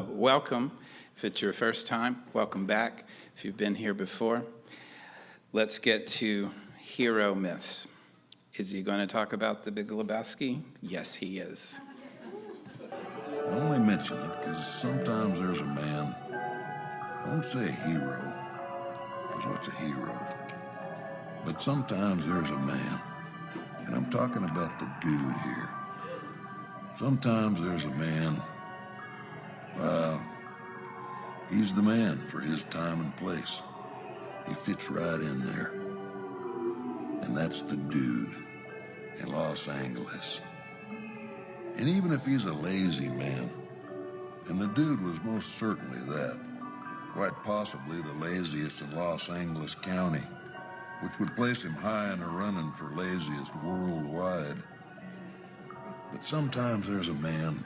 Welcome. If it's your first time, welcome back. If you've been here before, let's get to hero myths. Is he going to talk about the Big Lebowski? Yes, he is. I only mention it because sometimes there's a man, I won't say a hero, because what's a hero? But sometimes there's a man, and I'm talking about the dude here. Sometimes there's a man, he's the man for his time and place. He fits right in there. And that's the dude in Los Angeles. And even if he's a lazy man, and the dude was most certainly that, quite possibly the laziest in Los Angeles County, which would place him high in the running for laziest worldwide. But sometimes there's a man.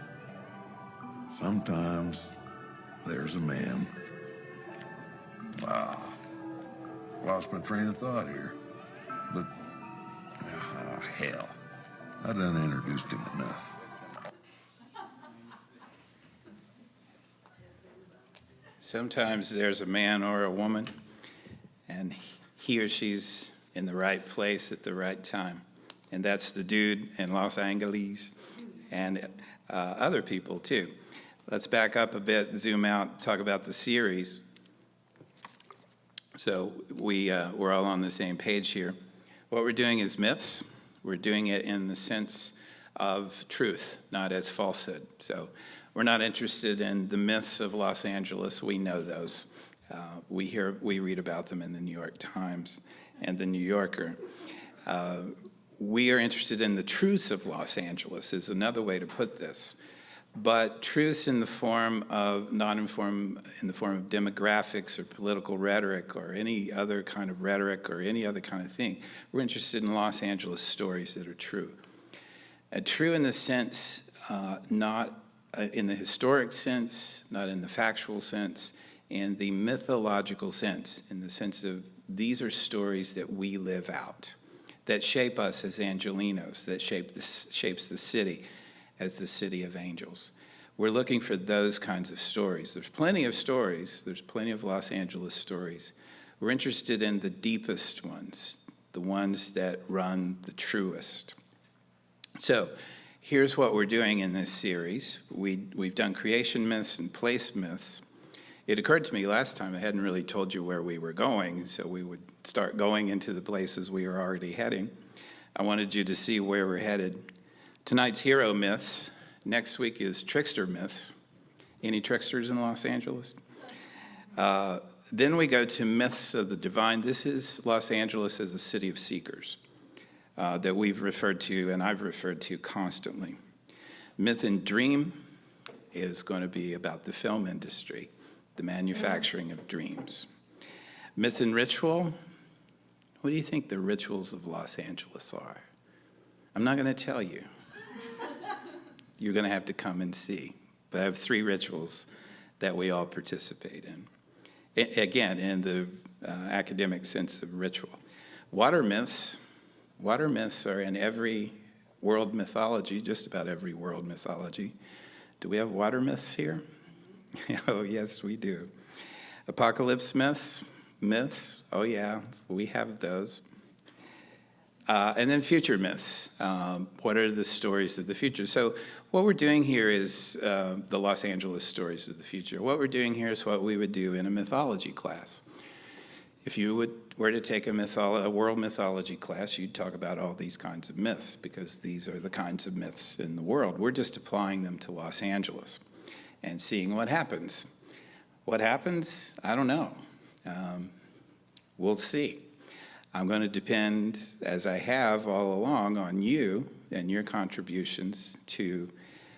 Sometimes there's a man. Lost my train of thought here. But, hell, I done introduced him enough. Sometimes there's a man or a woman, and he or she's in the right place at the right time. And that's the dude in Los Angeles and other people too. Let's back up a bit, zoom out, talk about the series. So we're all on the same page here. What we're doing is myths. We're doing it in the sense of truth, not as falsehood. So we're not interested in the myths of Los Angeles. We know those. We read about them in the New York Times and the New Yorker. We are interested in the truths of Los Angeles is another way to put this. But truths in the form of in the form of demographics or political rhetoric or any other kind of rhetoric or any other kind of thing. We're interested in Los Angeles stories that are true. True in the sense, not in the historic sense, not in the factual sense, in the mythological sense, in the sense of these are stories that we live out, that shape us as Angelinos, that shapes the city as the city of angels. We're looking for those kinds of stories. There's plenty of stories. There's plenty of Los Angeles stories. We're interested in the deepest ones, the ones that run the truest. So here's what we're doing in this series. We've done creation myths and place myths. It occurred to me last time I hadn't really told you where we were going, so we would start going into the places we were already heading. I wanted you to see where we're headed. Tonight's hero myths. Next week is trickster myths. Any tricksters in Los Angeles? Then we go to myths of the divine. This is Los Angeles as a city of seekers that we've referred to and I've referred to constantly. Myth and dream is going to be about the film industry, the manufacturing of dreams. Myth and ritual. What do you think the rituals of Los Angeles are? I'm not going to tell you. You're going to have to come and see. But I have 3 rituals that we all participate in. Again, in the academic sense of ritual. Water myths. Water myths are in every world mythology, just about every world mythology. Do we have water myths here? Oh, yes, we do. Apocalypse myths. Oh, yeah, we have those. And then future myths. What are the stories of the future? So what we're doing here is the Los Angeles stories of the future. What we're doing here is what we would do in a mythology class. If you were to take a world mythology class, you'd talk about all these kinds of myths because these are the kinds of myths in the world. We're just applying them to Los Angeles and seeing what happens. What happens? I don't know. We'll see. I'm going to depend, as I have all along, on you and your contributions to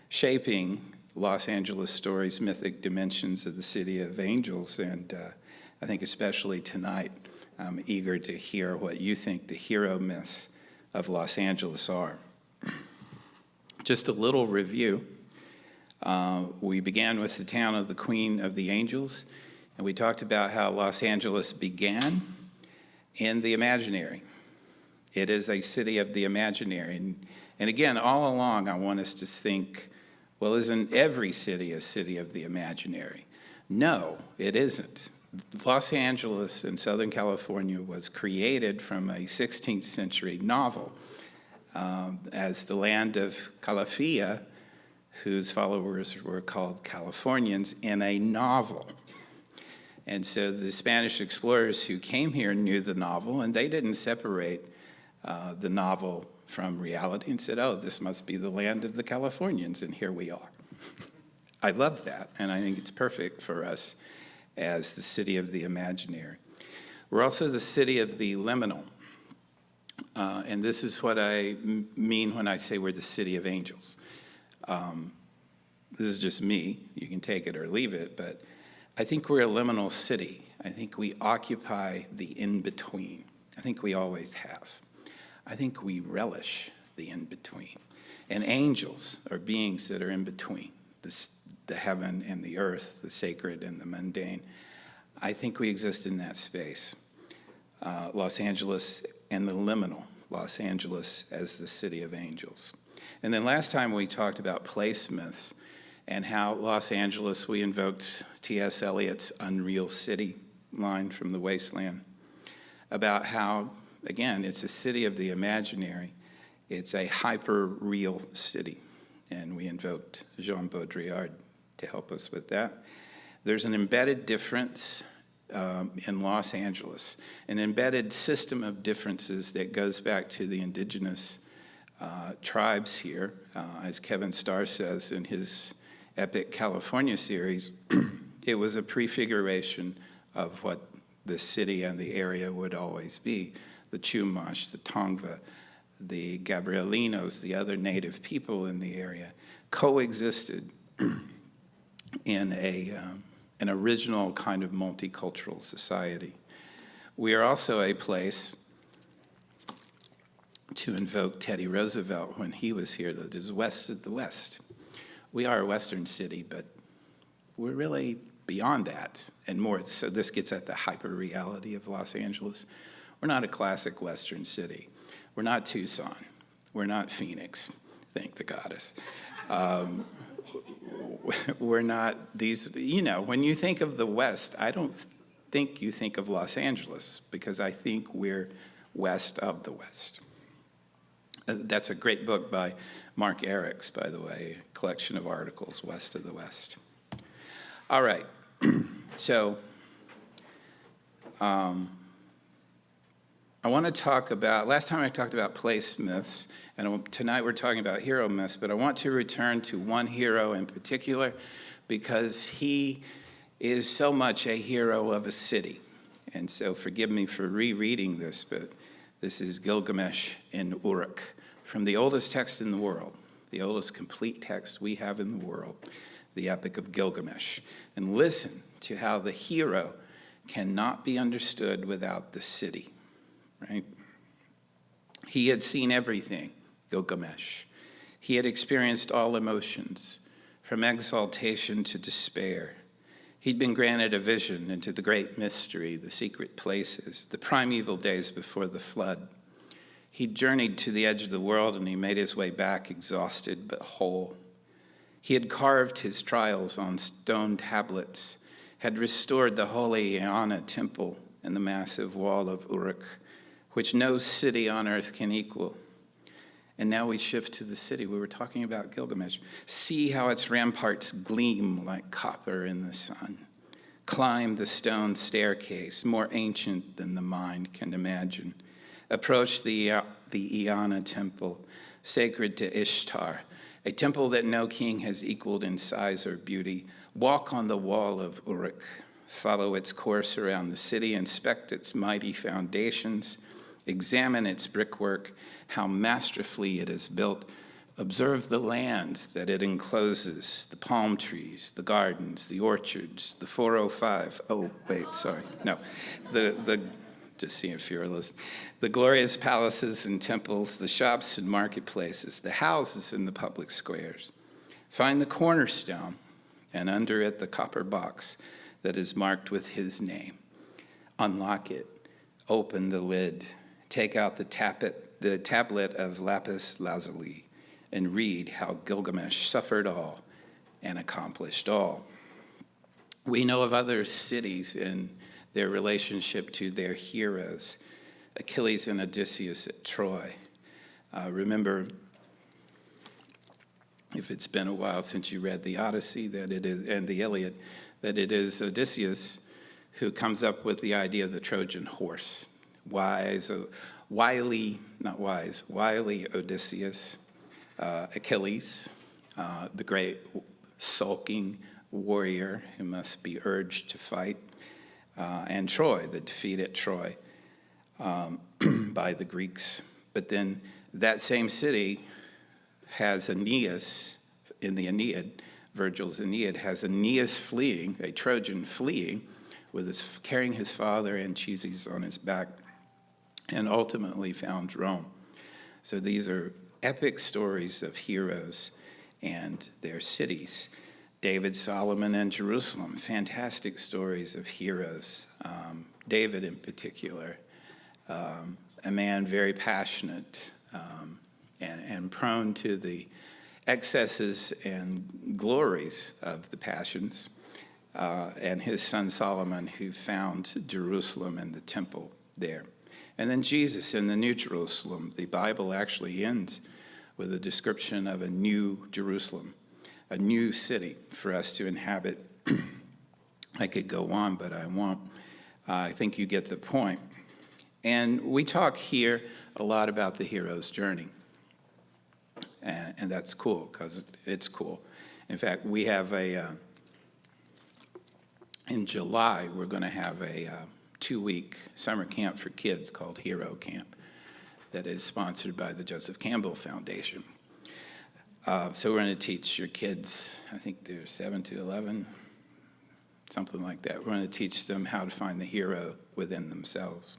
shaping Los Angeles stories, mythic dimensions of the city of angels. And I think especially tonight, I'm eager to hear what you think the hero myths of Los Angeles are. Just a little review. We began with the town of the Queen of the Angels, and we talked about how Los Angeles began in the imaginary. It is a city of the imaginary. And again, all along, I want us to think Well, isn't every city a city of the imaginary? No, it isn't. Los Angeles in Southern California was created from a 16th century novel as the land of Calafia, whose followers were called Californians, in a novel. And so the Spanish explorers who came here knew the novel, and they didn't separate the novel from reality and said, oh, this must be the land of the Californians, and here we are. I love that, and I think it's perfect for us as the city of the imaginary. We're also the city of the liminal, and this is what I mean when I say we're the city of angels. This is just me. You can take it or leave it, but I think we're a liminal city. I think we occupy the in-between. I think we always have. I think we relish the in-between. And angels are beings that are in between, the heaven and the earth, the sacred and the mundane. I think we exist in that space. Los Angeles and the liminal, Los Angeles as the city of angels. And then last time we talked about place myths and how Los Angeles, we invoked T.S. Eliot's Unreal City line from The Wasteland, about how, again, it's a city of the imaginary. It's a hyper-real city. And we invoked Jean Baudrillard to help us with that. There's an embedded difference in Los Angeles, an embedded system of differences that goes back to the indigenous tribes here. As Kevin Starr says in his epic California series, it was a prefiguration of what the city and the area would always be. The Chumash, the Tongva, the Gabrielinos, the other native people in the area, coexisted in an original kind of multicultural society. We are also a place, to invoke Teddy Roosevelt when he was here, that is west of the West. We are a Western city, but we're really beyond that and more. So this gets at the hyper-reality of Los Angeles. We're not a classic Western city. We're not Tucson. We're not Phoenix, thank the goddess. We're not these, when you think of the West, I don't think you think of Los Angeles, because I think we're west of the West. That's a great book by Mark Eriks, by the way, a collection of articles, West of the West. All right, so I want to talk about, last time I talked about place myths, and tonight we're talking about hero myths, but I want to return to one hero in particular because he is so much a hero of a city. And so forgive me for rereading this, but this is Gilgamesh in Uruk, from the oldest text in the world, the oldest complete text we have in the world, the Epic of Gilgamesh. And listen to how the hero cannot be understood without the city, right? He had seen everything, Gilgamesh. He had experienced all emotions, from exaltation to despair. He'd been granted a vision into the great mystery, the secret places, the primeval days before the flood. He journeyed to the edge of the world, and he made his way back exhausted but whole. He had carved his trials on stone tablets, had restored the holy Eanna temple and the massive wall of Uruk, which no city on earth can equal. And now we shift to the city. We were talking about Gilgamesh. See how its ramparts gleam like copper in the sun. Climb the stone staircase, more ancient than the mind can imagine. Approach the Eanna temple, sacred to Ishtar, a temple that no king has equaled in size or beauty. Walk on the wall of Uruk. Follow its course around the city. Inspect its mighty foundations. Examine its brickwork, how masterfully it is built. Observe the land that it encloses, the palm trees, the gardens, the orchards, the 405. Oh, wait, sorry. No, just see if you're listening. The glorious palaces and temples, the shops and marketplaces, the houses and the public squares. Find the cornerstone, and under it the copper box that is marked with his name. Unlock it, open the lid, take out the tablet of lapis lazuli, and read how Gilgamesh suffered all and accomplished all. We know of other cities in their relationship to their heroes, Achilles and Odysseus at Troy. Remember, if it's been a while since you read the Odyssey and the Iliad, that it is Odysseus who comes up with the idea of the Trojan horse. Wily Odysseus, Achilles, the great sulking warrior who must be urged to fight, and Troy, the defeat at Troy by the Greeks. But then that same city has Aeneas in the Aeneid, Virgil's Aeneid, has Aeneas fleeing, a Trojan fleeing, carrying his father Anchises on his back, and ultimately found Rome. So these are epic stories of heroes and their cities. David, Solomon, and Jerusalem, fantastic stories of heroes. David in particular, a man very passionate and prone to the excesses and glories of the passions, and his son Solomon, who found Jerusalem and the temple there. And then Jesus in the New Jerusalem. The Bible actually ends with a description of a new Jerusalem, a new city for us to inhabit. I could go on, but I won't. I think you get the point. And we talk here a lot about the hero's journey. And that's cool, because it's cool. In fact, we have in July, we're going to have a 2-week summer camp for kids called Hero Camp that is sponsored by the Joseph Campbell Foundation. So we're going to teach your kids, I think they're 7 to 11, something like that. We're going to teach them how to find the hero within themselves.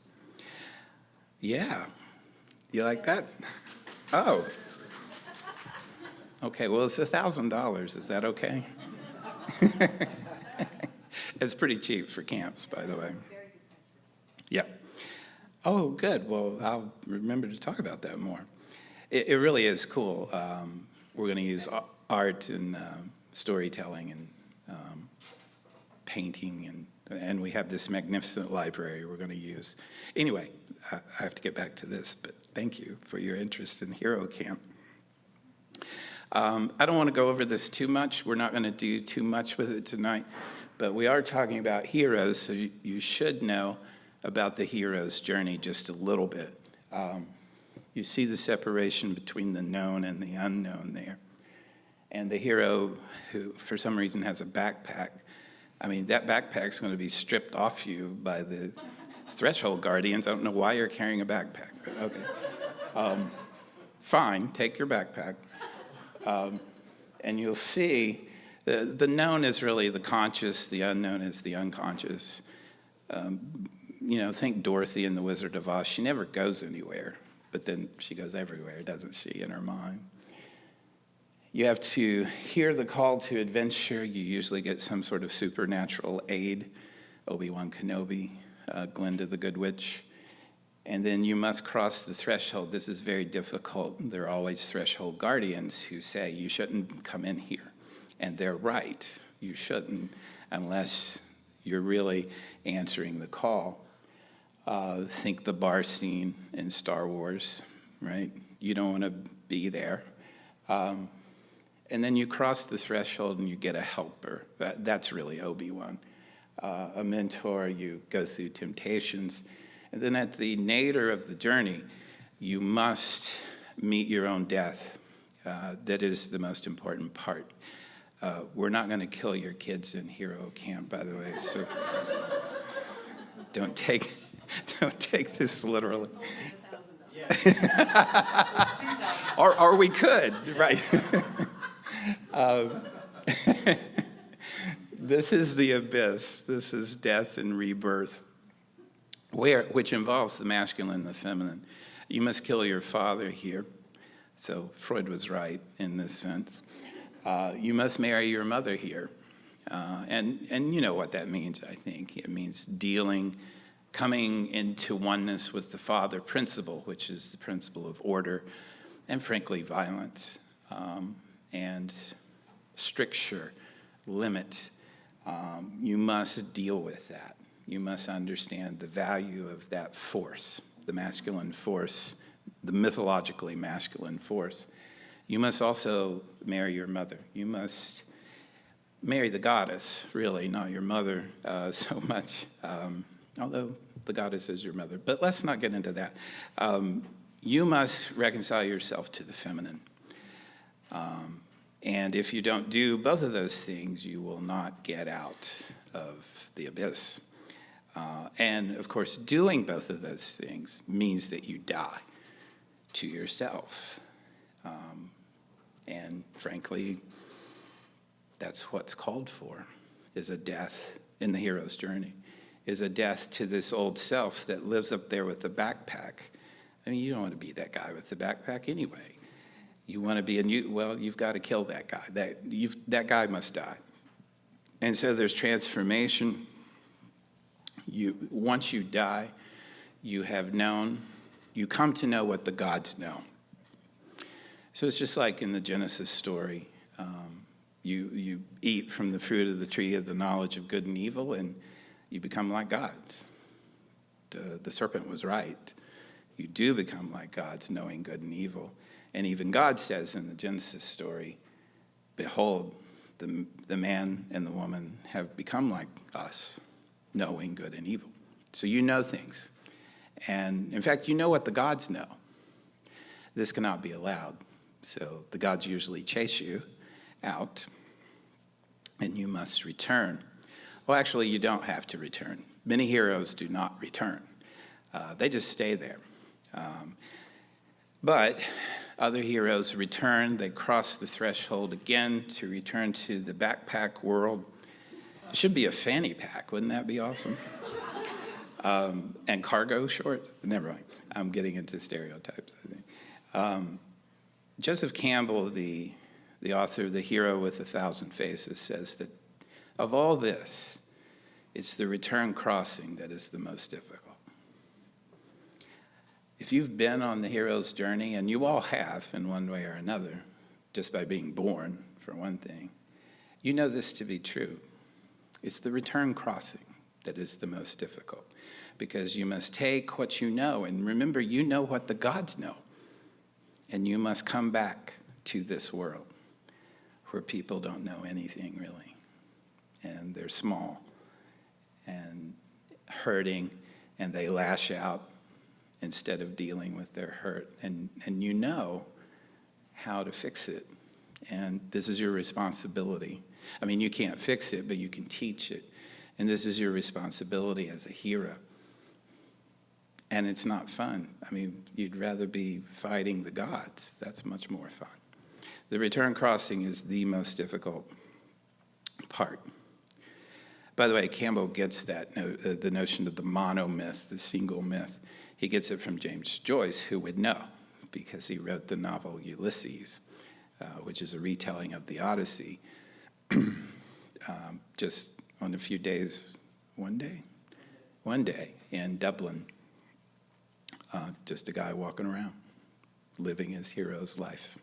Yeah. You like that? Oh. Okay, well, it's $1,000. Is that okay? It's pretty cheap for camps, by the way. Yeah. Oh, good. Well, I'll remember to talk about that more. It really is cool. We're going to use art and storytelling and painting, and we have this magnificent library we're going to use. Anyway, I have to get back to this, but thank you for your interest in Hero Camp. I don't want to go over this too much. We're not going to do too much with it tonight, but we are talking about heroes, so you should know about the hero's journey just a little bit. You see the separation between the known and the unknown there. And the hero who, for some reason, has a backpack, I mean, that backpack's going to be stripped off you by the threshold guardians. I don't know why you're carrying a backpack, but okay. Fine, take your backpack. And you'll see the known is really the conscious, the unknown is the unconscious. Think Dorothy in The Wizard of Oz. She never goes anywhere, but then she goes everywhere, doesn't she, in her mind? You have to hear the call to adventure. You usually get some sort of supernatural aid, Obi-Wan Kenobi, Glinda the Good Witch. And then you must cross the threshold. This is very difficult. There are always threshold guardians who say, you shouldn't come in here. And they're right. You shouldn't, unless you're really answering the call. Think the bar scene in Star Wars, right? You don't want to be there. And then you cross the threshold and you get a helper. That's really Obi-Wan. A mentor, you go through temptations. And then at the nadir of the journey, you must meet your own death. That is the most important part. We're not going to kill your kids in Hero Camp, by the way, so don't take this literally. or we could, right? This is the abyss. This is death and rebirth, which involves the masculine and the feminine. You must kill your father here. So Freud was right in this sense. You must marry your mother here. And you know what that means, I think. It means coming into oneness with the father principle, which is the principle of order and, frankly, violence. And stricture, limit. You must deal with that. You must understand the value of that force, the masculine force, the mythologically masculine force. You must also marry your mother. You must marry the goddess, really, not your mother so much, although the goddess is your mother. But let's not get into that. You must reconcile yourself to the feminine. And if you don't do both of those things, you will not get out of the abyss. And of course, doing both of those things means that you die to yourself. And frankly, that's what's called for, is a death in the hero's journey, is a death to this old self that lives up there with the backpack. I mean, you don't want to be that guy with the backpack anyway. You want to be you've got to kill that guy. That guy must die. And so there's transformation. Once you die, you come to know what the gods know. So it's just like in the Genesis story. You eat from the fruit of the tree of the knowledge of good and evil, and you become like gods. The serpent was right. You do become like gods, knowing good and evil. And even God says in the Genesis story, behold, the man and the woman have become like us, knowing good and evil. So you know things. And in fact, you know what the gods know. This cannot be allowed. So the gods usually chase you out, and you must return. Well, actually, you don't have to return. Many heroes do not return. They just stay there. But other heroes return. They cross the threshold again to return to the backpack world. It should be a fanny pack. Wouldn't that be awesome? And cargo shorts. Never mind. I'm getting into stereotypes, I think. Joseph Campbell, the author of The Hero with 1,000 Faces, says that of all this, it's the return crossing that is the most difficult. If you've been on the hero's journey, and you all have in one way or another, just by being born, for one thing, you know this to be true. It's the return crossing that is the most difficult, because you must take what you know, and remember, you know what the gods know, and you must come back to this world where people don't know anything really, and they're small and hurting, and they lash out instead of dealing with their hurt, and you know how to fix it, and this is your responsibility. I mean, you can't fix it, but you can teach it, and this is your responsibility as a hero. And it's not fun. I mean, you'd rather be fighting the gods. That's much more fun. The return crossing is the most difficult part. By the way, Campbell gets that, the notion of the monomyth, the single myth. He gets it from James Joyce, who would know, because he wrote the novel Ulysses, which is a retelling of the Odyssey, just on a few days, one day in Dublin. Just a guy walking around, living his hero's life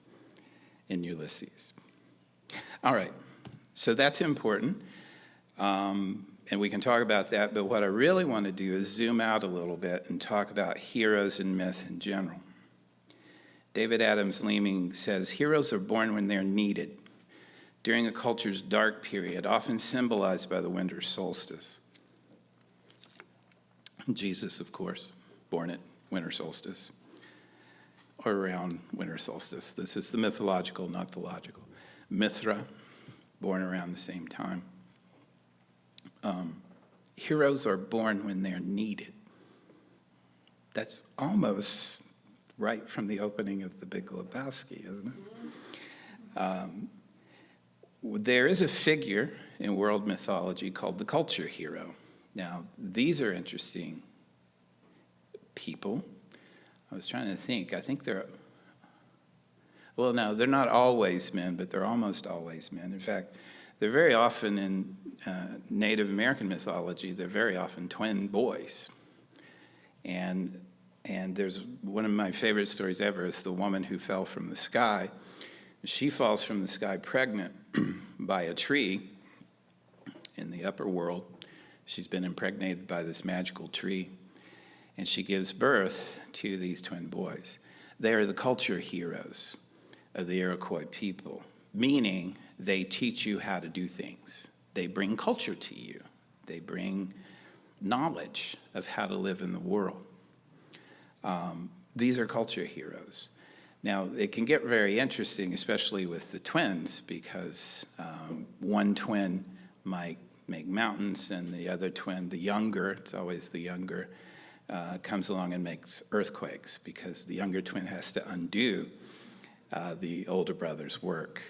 in Ulysses. All right, so that's important, and we can talk about that, but what I really want to do is zoom out a little bit and talk about heroes and myth in general. David Adams Leeming says, heroes are born when they're needed, during a culture's dark period, often symbolized by the winter solstice. Jesus, of course, born at winter solstice, or around winter solstice. This is the mythological, not the logical. Mithra, born around the same time. Heroes are born when they're needed. That's almost right from the opening of The Big Lebowski, isn't it? There is a figure in world mythology called the culture hero. Now, these are interesting people. I was trying to think. I think they're not always men, but they're almost always men. In fact, they're very often in Native American mythology, they're very often twin boys. And there's one of my favorite stories ever is the woman who fell from the sky, She falls from the sky pregnant by a tree in the upper world. She's been impregnated by this magical tree, and she gives birth to these twin boys. They are the culture heroes of the Iroquois people, meaning they teach you how to do things. They bring culture to you. They bring knowledge of how to live in the world. These are culture heroes. Now, it can get very interesting, especially with the twins, because one twin might make mountains, and the other twin, the younger, it's always the younger, comes along and makes earthquakes, because the younger twin has to undo the older brother's work,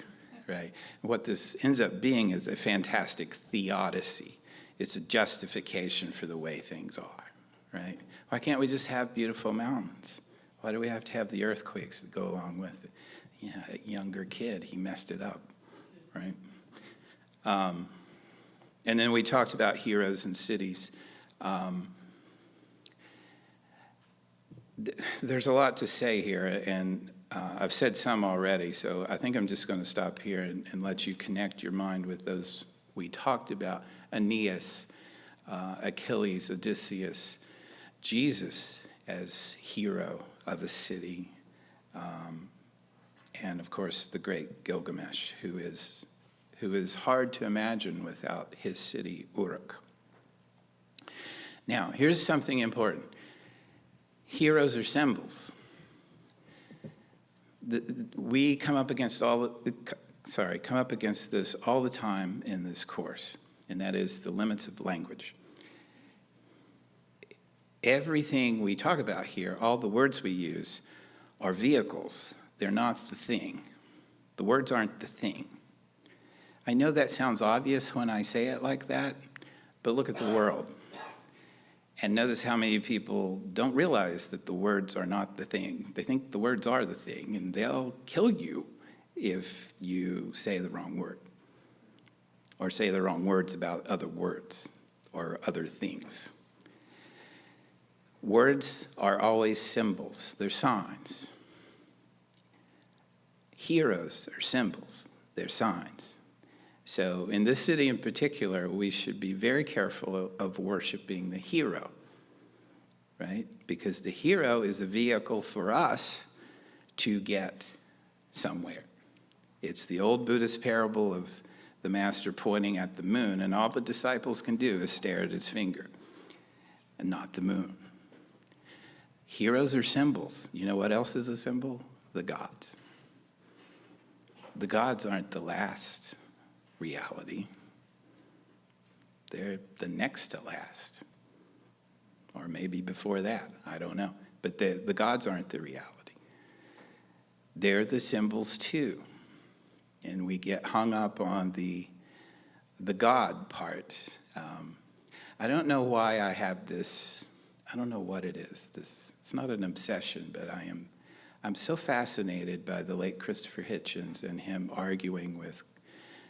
right? What this ends up being is a fantastic theodicy. It's a justification for the way things are, right? Why can't we just have beautiful mountains? Why do we have to have the earthquakes that go along with it? Yeah, a younger kid, he messed it up, right? And then we talked about heroes and cities. There's a lot to say here, and I've said some already, so I think I'm just going to stop here and let you connect your mind with those we talked about. Aeneas, Achilles, Odysseus, Jesus as hero of a city, and of course the great Gilgamesh, who is hard to imagine without his city Uruk. Now, here's something important. Heroes are symbols. We come up against this all the time in this course, and that is the limits of language. Everything we talk about here, all the words we use, are vehicles. They're not the thing. The words aren't the thing. I know that sounds obvious when I say it like that, but look at the world. And notice how many people don't realize that the words are not the thing. They think the words are the thing, and they'll kill you if you say the wrong word, or say the wrong words about other words or other things. Words are always symbols. They're signs. Heroes are symbols. They're signs. So in this city in particular, we should be very careful of worshiping the hero, right? Because the hero is a vehicle for us to get somewhere. It's the old Buddhist parable of the master pointing at the moon, and all the disciples can do is stare at his finger and not the moon. Heroes are symbols. You know what else is a symbol? The gods. The gods aren't the last reality. They're the next to last. Or maybe before that. I don't know. But the gods aren't the reality. They're the symbols too. And we get hung up on the God part. I don't know why I have this. I don't know what it is. It's not an obsession, but I'm so fascinated by the late Christopher Hitchens and him arguing with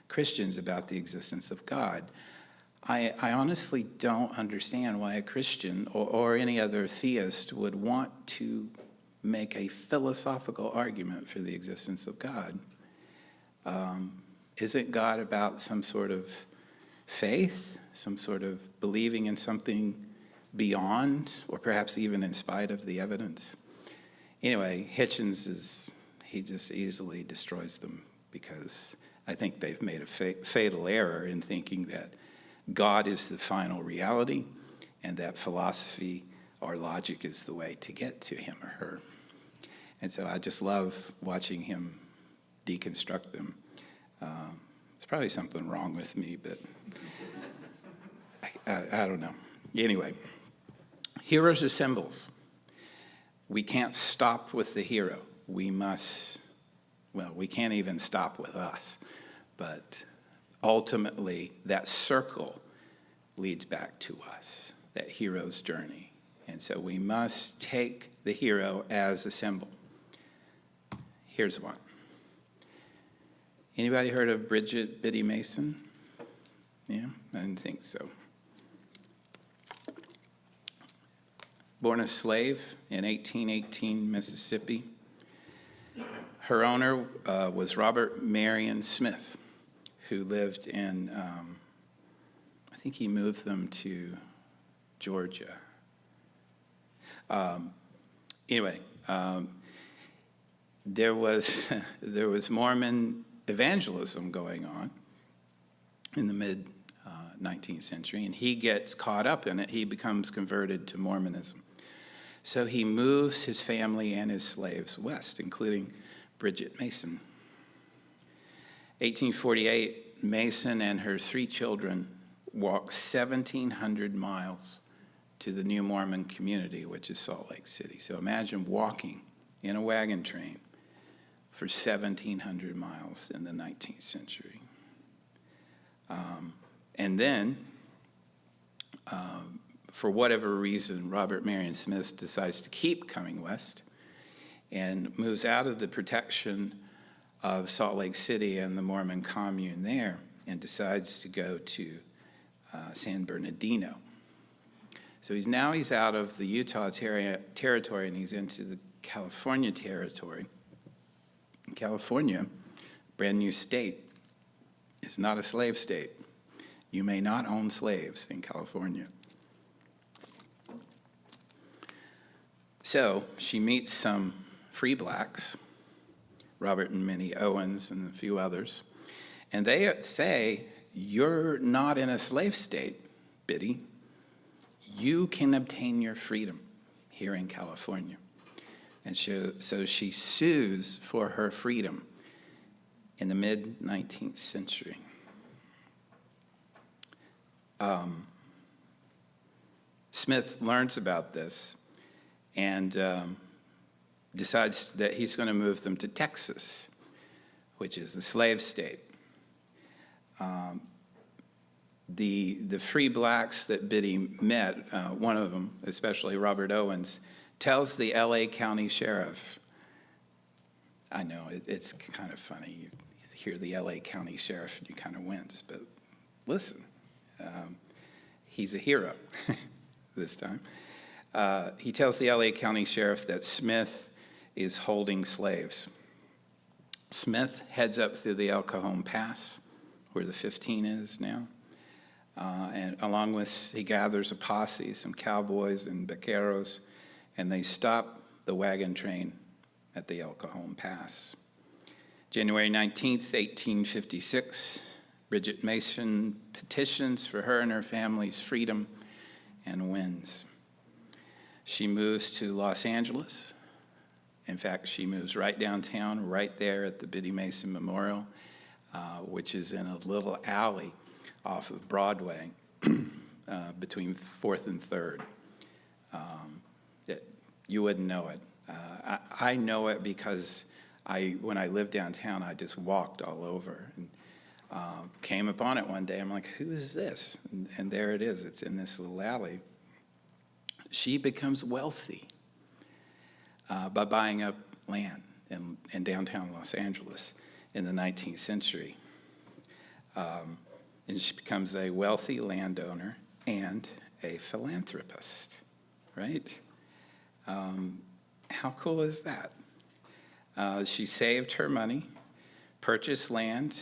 Christians about the existence of God. I honestly don't understand why a Christian or any other theist would want to make a philosophical argument for the existence of God. Isn't God about some sort of faith, some sort of believing in something beyond, or perhaps even in spite of the evidence? Anyway, Hitchens he just easily destroys them, because I think they've made a fatal error in thinking that God is the final reality and that philosophy or logic is the way to get to him or her. And so I just love watching him deconstruct them. There's probably something wrong with me, but I don't know. Anyway, heroes are symbols. We can't stop with the hero. We can't even stop with us. But ultimately, that circle leads back to us, that hero's journey. And so we must take the hero as a symbol. Here's one. Anybody heard of Bridget Biddy Mason? Yeah, I didn't think so. Born a slave in 1818, Mississippi. Her owner was Robert Marion Smith, who lived in, I think he moved them to Georgia. Anyway, there was Mormon evangelism going on in the mid 19th century, and he gets caught up in it. He becomes converted to Mormonism. So he moves his family and his slaves west, including Bridget Mason. 1848, Mason and her 3 children walked 1,700 miles to the new Mormon community, which is Salt Lake City. So imagine walking in a wagon train for 1,700 miles in the 19th century. And then, for whatever reason, Robert Marion Smith decides to keep coming west and moves out of the protection of Salt Lake City and the Mormon commune there and decides to go to San Bernardino. So he's out of the Utah territory and he's into the California territory. California, brand new state, is not a slave state. You may not own slaves in California. So she meets some free blacks, Robert and Minnie Owens and a few others, and they say, "You're not in a slave state, Biddy. You can obtain your freedom here in California." And so she sues for her freedom in the mid-19th century. Smith learns about this and decides that he's going to move them to Texas, which is the slave state. The free blacks that Biddy met, one of them, especially Robert Owens, tells the LA County Sheriff. I know, it's kind of funny. You hear the LA County Sheriff and you kind of wince, but listen, he's a hero this time. He tells the LA County Sheriff that Smith is holding slaves. Smith heads up through the El Cajon Pass, where the 15 is now. And along with, he gathers a posse, some cowboys and vaqueros, and they stop the wagon train at the El Cajon Pass. January 19th, 1856, Bridget Mason petitions for her and her family's freedom and wins. She moves to Los Angeles. In fact, she moves right downtown, right there at the Biddy Mason Memorial, which is in a little alley off of Broadway between 4th and 3rd. You wouldn't know it. I know it because when I lived downtown, I just walked all over and came upon it one day. I'm like, who is this? And there it is. It's in this little alley. She becomes wealthy by buying up land in downtown Los Angeles in the 19th century. And she becomes a wealthy landowner and a philanthropist, right? How cool is that? She saved her money, purchased land,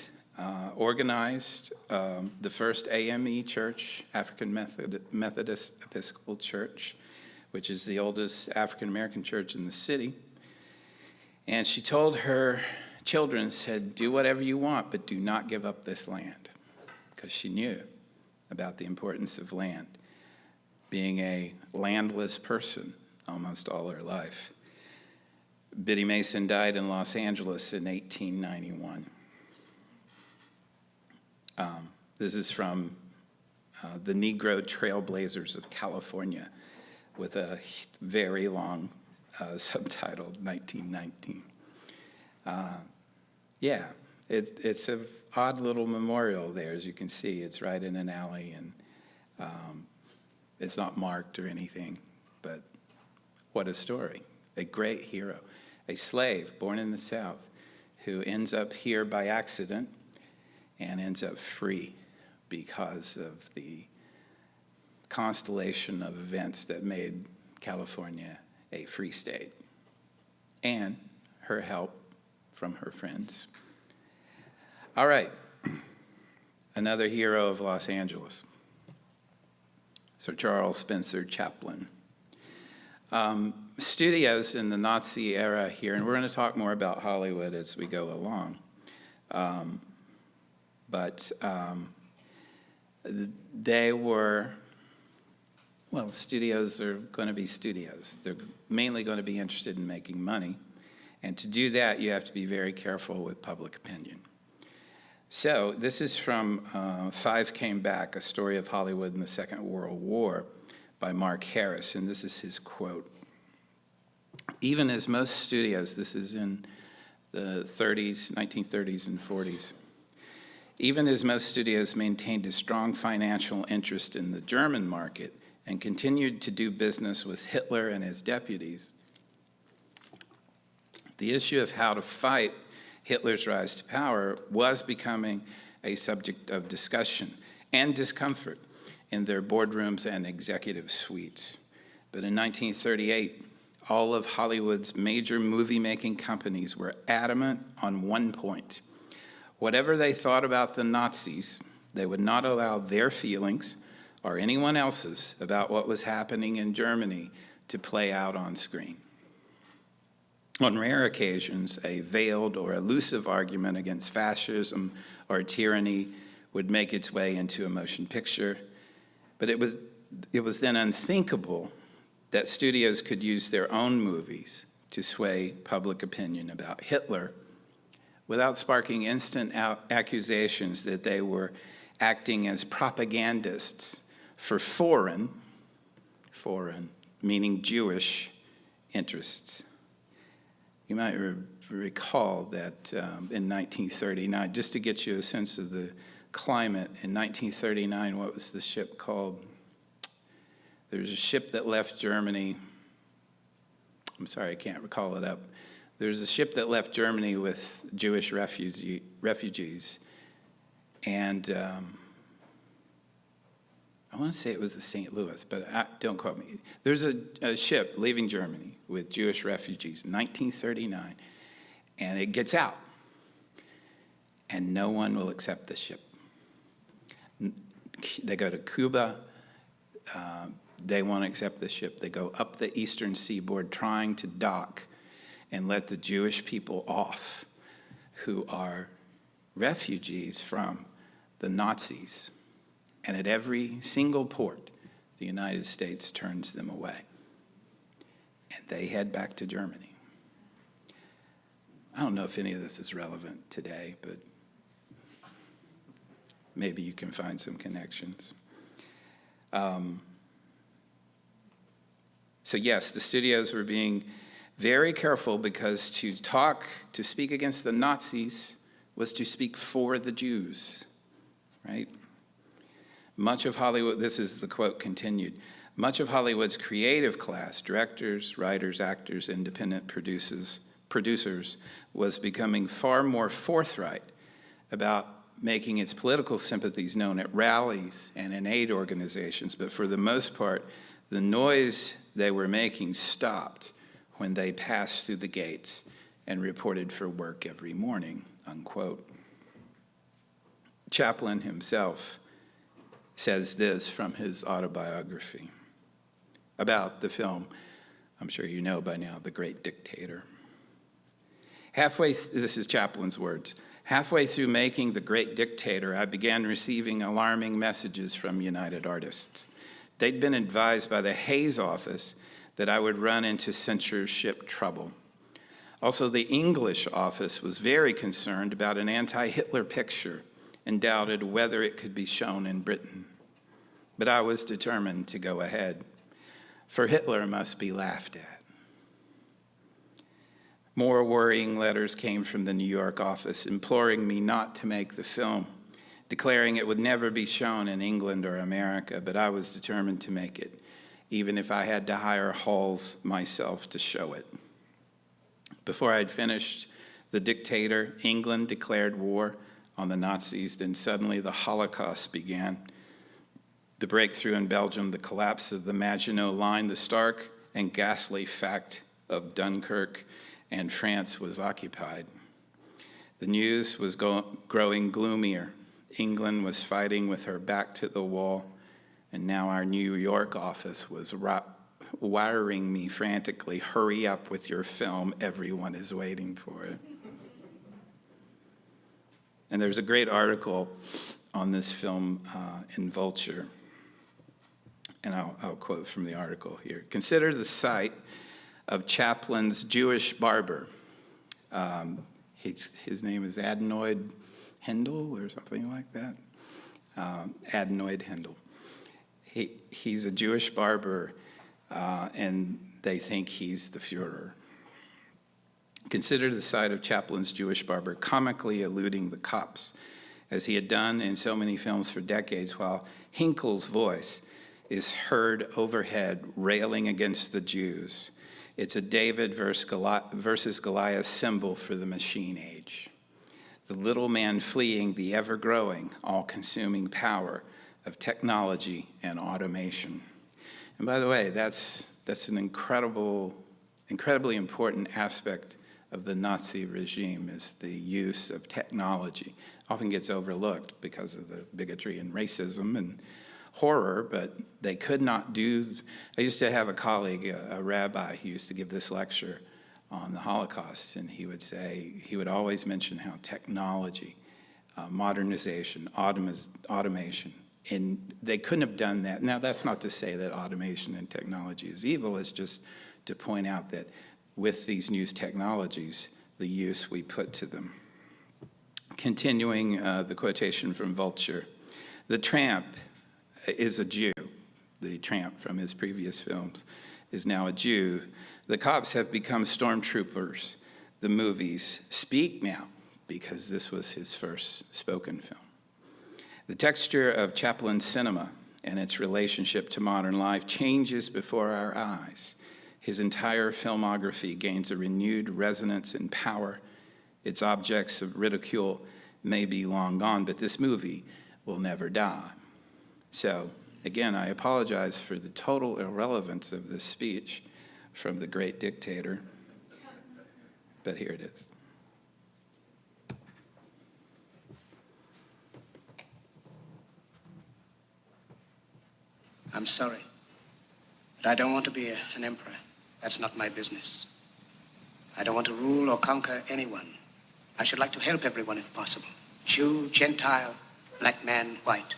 organized the first AME church, African Methodist Episcopal Church, which is the oldest African American church in the city. And she told her children, said, do whatever you want, but do not give up this land. Because she knew about the importance of land, being a landless person almost all her life. Biddy Mason died in Los Angeles in 1891. This is from the Negro Trailblazers of California with a very long subtitle, 1919. It's an odd little memorial there, as you can see. It's right in an alley, and it's not marked or anything, but what a story. A great hero, a slave born in the South who ends up here by accident and ends up free because of the constellation of events that made California a free state, and her help from her friends. All right, another hero of Los Angeles, Sir Charles Spencer Chaplin. Studios in the Nazi era here, and we're going to talk more about Hollywood as we go along, but they were, well, studios are going to be studios. They're mainly going to be interested in making money, and to do that, you have to be very careful with public opinion. So this is from Five Came Back, A Story of Hollywood in the Second World War by Mark Harris, and this is his quote. Even as most studios, this is in the 1930s and 40s, even as most studios maintained a strong financial interest in the German market and continued to do business with Hitler and his deputies, the issue of how to fight Hitler's rise to power was becoming a subject of discussion and discomfort in their boardrooms and executive suites. But in 1938, all of Hollywood's major movie-making companies were adamant on one point. Whatever they thought about the Nazis, they would not allow their feelings or anyone else's about what was happening in Germany to play out on screen. On rare occasions, a veiled or elusive argument against fascism or tyranny would make its way into a motion picture, but it was then unthinkable that studios could use their own movies to sway public opinion about Hitler without sparking instant accusations that they were acting as propagandists for foreign meaning Jewish interests. You might recall that in 1939, just to get you a sense of the climate, in 1939, what was the ship called? There was a ship that left Germany. I'm sorry, I can't recall it up. There was a ship that left Germany with Jewish refugees. And I want to say it was the St. Louis, but don't quote me. There's a ship leaving Germany with Jewish refugees in 1939, and it gets out, and no one will accept the ship. They go to Cuba. They won't accept the ship. They go up the eastern seaboard trying to dock and let the Jewish people off who are refugees from the Nazis. And at every single port, the United States turns them away. And they head back to Germany. I don't know if any of this is relevant today, but maybe you can find some connections. So yes, the studios were being very careful because to speak against the Nazis was to speak for the Jews, right? Much of Hollywood, this is the quote continued, much of Hollywood's creative class, directors, writers, actors, independent producers, was becoming far more forthright about making its political sympathies known at rallies and in aid organizations, but for the most part, the noise they were making stopped when they passed through the gates and reported for work every morning, unquote. Chaplin himself says this from his autobiography about the film, I'm sure you know by now, The Great Dictator. This is Chaplin's words, halfway through making The Great Dictator, I began receiving alarming messages from United Artists. They'd been advised by the Hayes office that I would run into censorship trouble. Also, the English office was very concerned about an anti-Hitler picture and doubted whether it could be shown in Britain. But I was determined to go ahead, for Hitler must be laughed at. More worrying letters came from the New York office, imploring me not to make the film, declaring it would never be shown in England or America, but I was determined to make it, even if I had to hire halls myself to show it. Before I'd finished The Dictator, England declared war on the Nazis, then suddenly the Holocaust began. The breakthrough in Belgium, the collapse of the Maginot Line, the stark and ghastly fact of Dunkirk, and France was occupied. The news was growing gloomier. England was fighting with her back to the wall, and now our New York office was wiring me frantically, hurry up with your film, everyone is waiting for it. And there's a great article on this film in Vulture, and I'll quote from the article here. Consider the sight of Chaplin's Jewish barber. His name is Adenoid Hendel or something like that. Adenoid Hendel. He's a Jewish barber, and they think he's the Führer. Consider the sight of Chaplin's Jewish barber comically eluding the cops, as he had done in so many films for decades, while Hinkle's voice is heard overhead railing against the Jews. It's a David versus Goliath symbol for the machine age. The little man fleeing the ever-growing, all-consuming power of technology and automation. And by the way, that's an incredibly important aspect of the Nazi regime, is the use of technology. Often gets overlooked because of the bigotry and racism and horror, but they could not do. I used to have a colleague, a rabbi, who used to give this lecture on the Holocaust, and he would always mention how technology, modernization, automation, and they couldn't have done that. Now, that's not to say that automation and technology is evil, it's just to point out that with these new technologies, the use we put to them. Continuing the quotation from Vulture, the tramp is a Jew. The tramp from his previous films is now a Jew. The cops have become stormtroopers. The movies speak now, because this was his first spoken film. The texture of Chaplin's cinema and its relationship to modern life changes before our eyes. His entire filmography gains a renewed resonance and power. Its objects of ridicule may be long gone, but this movie will never die. So, again, I apologize for the total irrelevance of this speech from the great dictator, but here it is. I'm sorry, but I don't want to be an emperor. That's not my business. I don't want to rule or conquer anyone. I should like to help everyone if possible. Jew, Gentile, black man, white.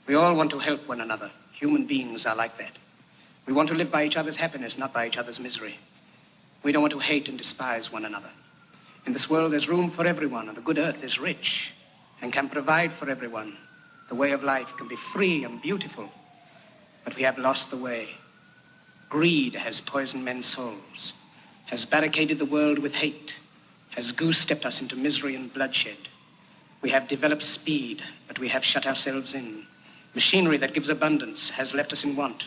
We all want to help one another. Human beings are like that. We want to live by each other's happiness, not by each other's misery. We don't want to hate and despise one another. In this world, there's room for everyone, and the good earth is rich and can provide for everyone. The way of life can be free and beautiful, but we have lost the way. Greed has poisoned men's souls, has barricaded the world with hate, has goose-stepped us into misery and bloodshed. We have developed speed, but we have shut ourselves in. Machinery that gives abundance has left us in want.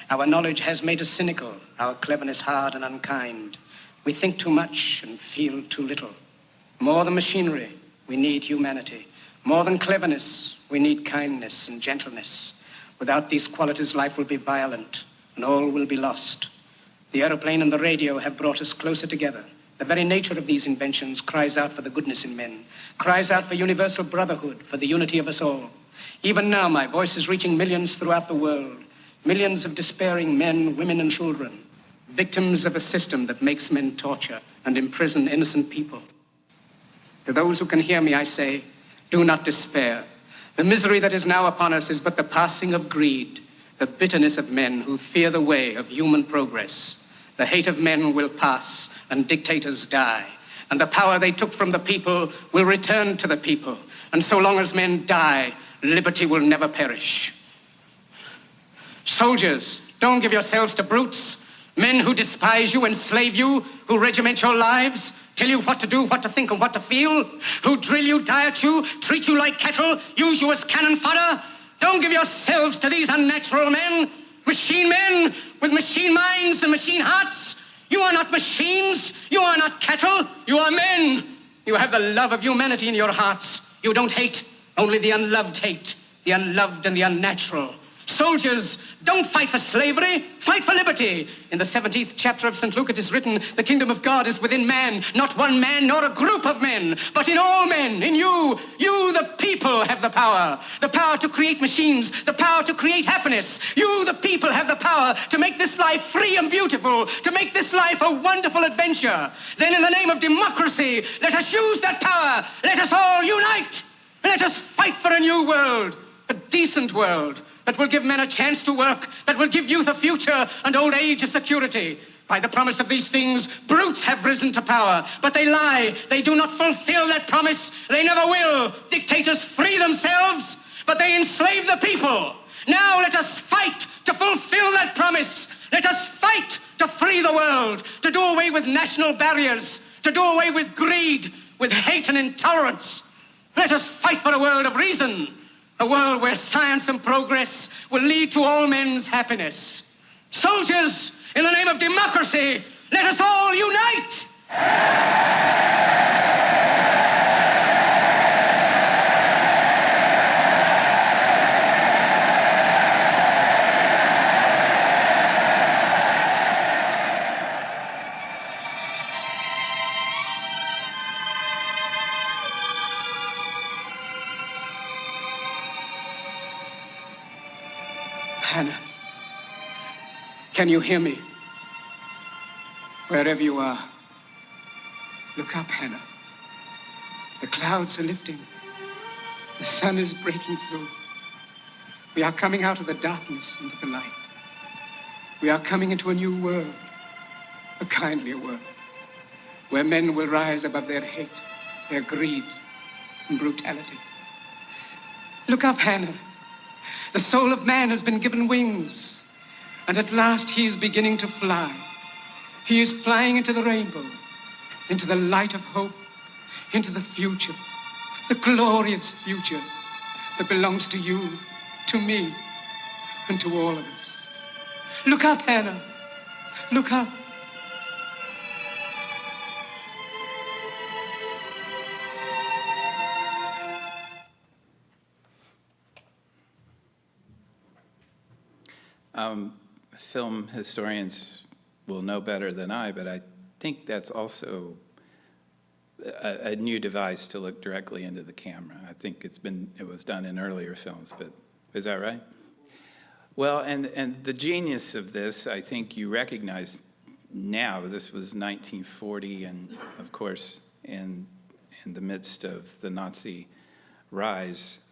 Our knowledge has made us cynical, our cleverness hard and unkind. We think too much and feel too little. More than machinery, we need humanity. More than cleverness, we need kindness and gentleness. Without these qualities, life will be violent, and all will be lost. The aeroplane and the radio have brought us closer together. The very nature of these inventions cries out for the goodness in men, cries out for universal brotherhood, for the unity of us all. Even now, my voice is reaching millions throughout the world, millions of despairing men, women, and children, victims of a system that makes men torture and imprison innocent people. To those who can hear me, I say, do not despair. The misery that is now upon us is but the passing of greed, the bitterness of men who fear the way of human progress. The hate of men will pass and dictators die, and the power they took from the people will return to the people. And so long as men die, liberty will never perish. Soldiers, don't give yourselves to brutes, men who despise you, enslave you, who regiment your lives, tell you what to do, what to think, and what to feel, who drill you, diet you, treat you like cattle, use you as cannon fodder. Don't give yourselves to these unnatural men with machine minds and machine hearts. You are not machines, you are not cattle, you are men. You have the love of humanity in your hearts. You don't hate, only the unloved hate, the unloved and the unnatural. Soldiers, don't fight for slavery, fight for liberty. In the 17th chapter of St. Luke it is written, the kingdom of God is within man, not one man nor a group of men, but in all men, in you. You, the people, have the power to create machines, the power to create happiness. You, the people, have the power to make this life free and beautiful, to make this life a wonderful adventure. Then in the name of democracy, let us use that power. Let us all unite. Let us fight for a new world, a decent world, that will give men a chance to work, that will give youth a future and old age a security. By the promise of these things, brutes have risen to power, but they lie. They do not fulfill that promise. They never will. Dictators free themselves, but they enslave the people. Now let us fight to fulfill that promise. Let us fight to free the world, to do away with national barriers, to do away with greed, with hate and intolerance. Let us fight for a world of reason, a world where science and progress will lead to all men's happiness. Soldiers, in the name of democracy, let us all unite! Hannah, can you hear me? Wherever you are, look up, Hannah. The clouds are lifting. The sun is breaking through. We are coming out of the darkness into the light. We are coming into a new world, a kindlier world, where men will rise above their hate, their greed, and brutality. Look up, Hannah. The soul of man has been given wings, and at last he is beginning to fly. He is flying into the rainbow, into the light of hope, into the future, the glorious future that belongs to you, to me, and to all of us. Look up, Hannah. Look up. Film historians will know better than I, but I think that's also a new device to look directly into the camera. I think it was done in earlier films, but is that right? Well, and the genius of this, I think you recognize now. This was 1940, and of course, in the midst of the Nazi rise,